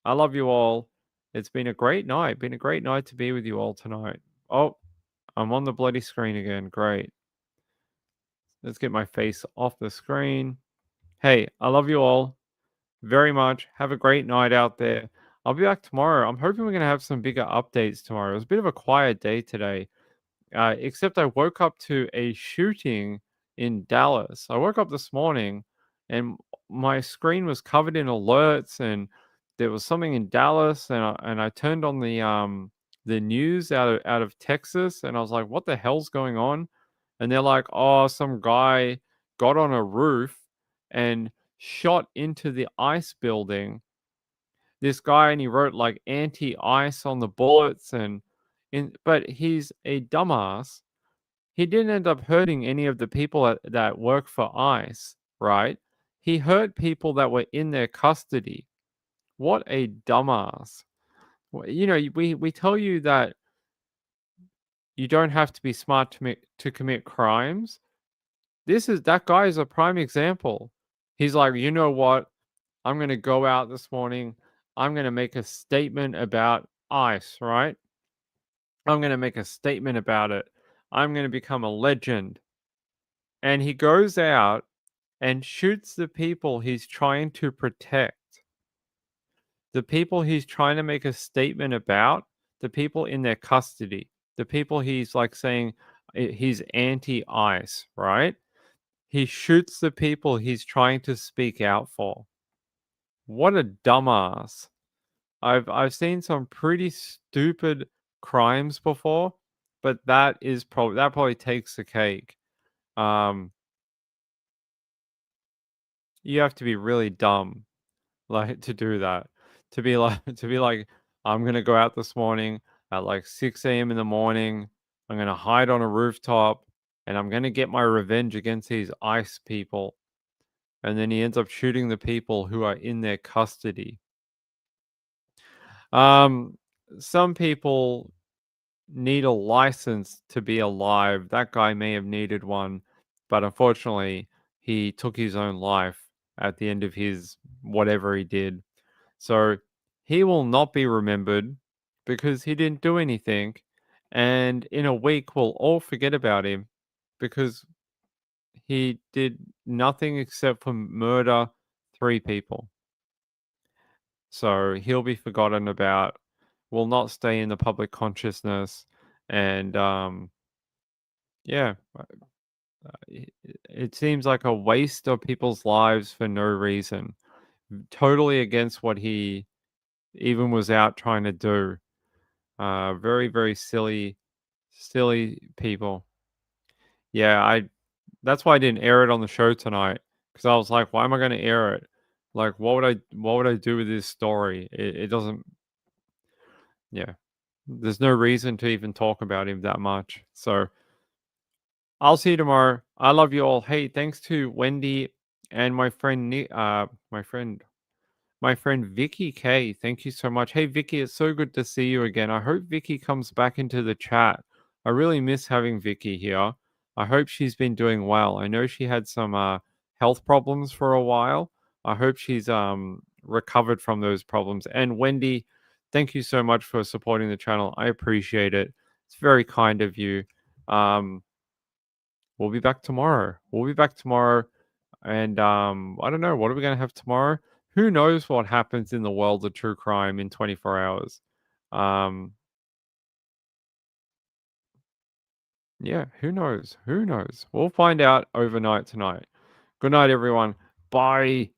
I love you all. It's been a great night. Been a great night to be with you all tonight. Oh, I'm on the bloody screen again. Great. Let's get my face off the screen. Hey, I love you all very much. Have a great night out there. I'll be back tomorrow. I'm hoping we're going to have some bigger updates tomorrow. It was a bit of a quiet day today, except I woke up to a shooting in Dallas. I woke up this morning and my screen was covered in alerts, and there was something in Dallas, and I turned on the news out of Texas, and I was like, what the hell's going on? And they're like, oh, some guy got on a roof and shot into the ICE building. This guy, and he wrote like anti-ICE on the bullets, but he's a dumbass. He didn't end up hurting any of the people that work for ICE, right? He hurt people that were in their custody. What a dumbass. You know, we tell you that you don't have to be smart to commit crimes. That guy is a prime example. He's like, you know what? I'm going to go out this morning. I'm going to make a statement about ICE, right? I'm going to make a statement about it. I'm going to become a legend. And he goes out and shoots the people he's trying to protect. The people he's trying to make a statement about, the people in their custody, the people he's like saying he's anti-ICE, right? He shoots the people he's trying to speak out for. What a dumbass. I've seen some pretty stupid crimes before, but that probably takes the cake. You have to be really dumb, like, to do that. To be like, I'm gonna go out this morning at like 6 a.m. in the morning. I'm gonna hide on a rooftop, and I'm gonna get my revenge against these ICE people. And then he ends up shooting the people who are in their custody. Some people need a license to be alive. That guy may have needed one, but unfortunately, he took his own life at the end of his whatever he did. So he will not be remembered because he didn't do anything. And in a week, we'll all forget about him because he did nothing except for murder 3 people. So he'll be forgotten about, will not stay in the public consciousness. And yeah, it seems like a waste of people's lives for no reason. Totally against what he even was out trying to do. Very, very silly people. Yeah, that's why I didn't air it on the show tonight, because I was like, why am I going to air it? Like, what would I do with this story? It doesn't. Yeah, there's no reason to even talk about him that much. So I'll see you tomorrow. I love you all. Hey, thanks to Wendy and my friend my friend Vicky K. Thank you so much. Hey Vicky, it's so good to see you again. I hope Vicky comes back into the chat. I really miss having Vicky here. I hope she's been doing well. I know she had some health problems for a while. I hope she's recovered from those problems. And Wendy, thank you so much for supporting the channel. I appreciate it. It's very kind of you. We'll be back tomorrow. And I don't know, what are we going to have tomorrow? Who knows what happens in the world of true crime in 24 hours? Yeah, who knows? We'll find out overnight tonight. Good night, everyone. Bye.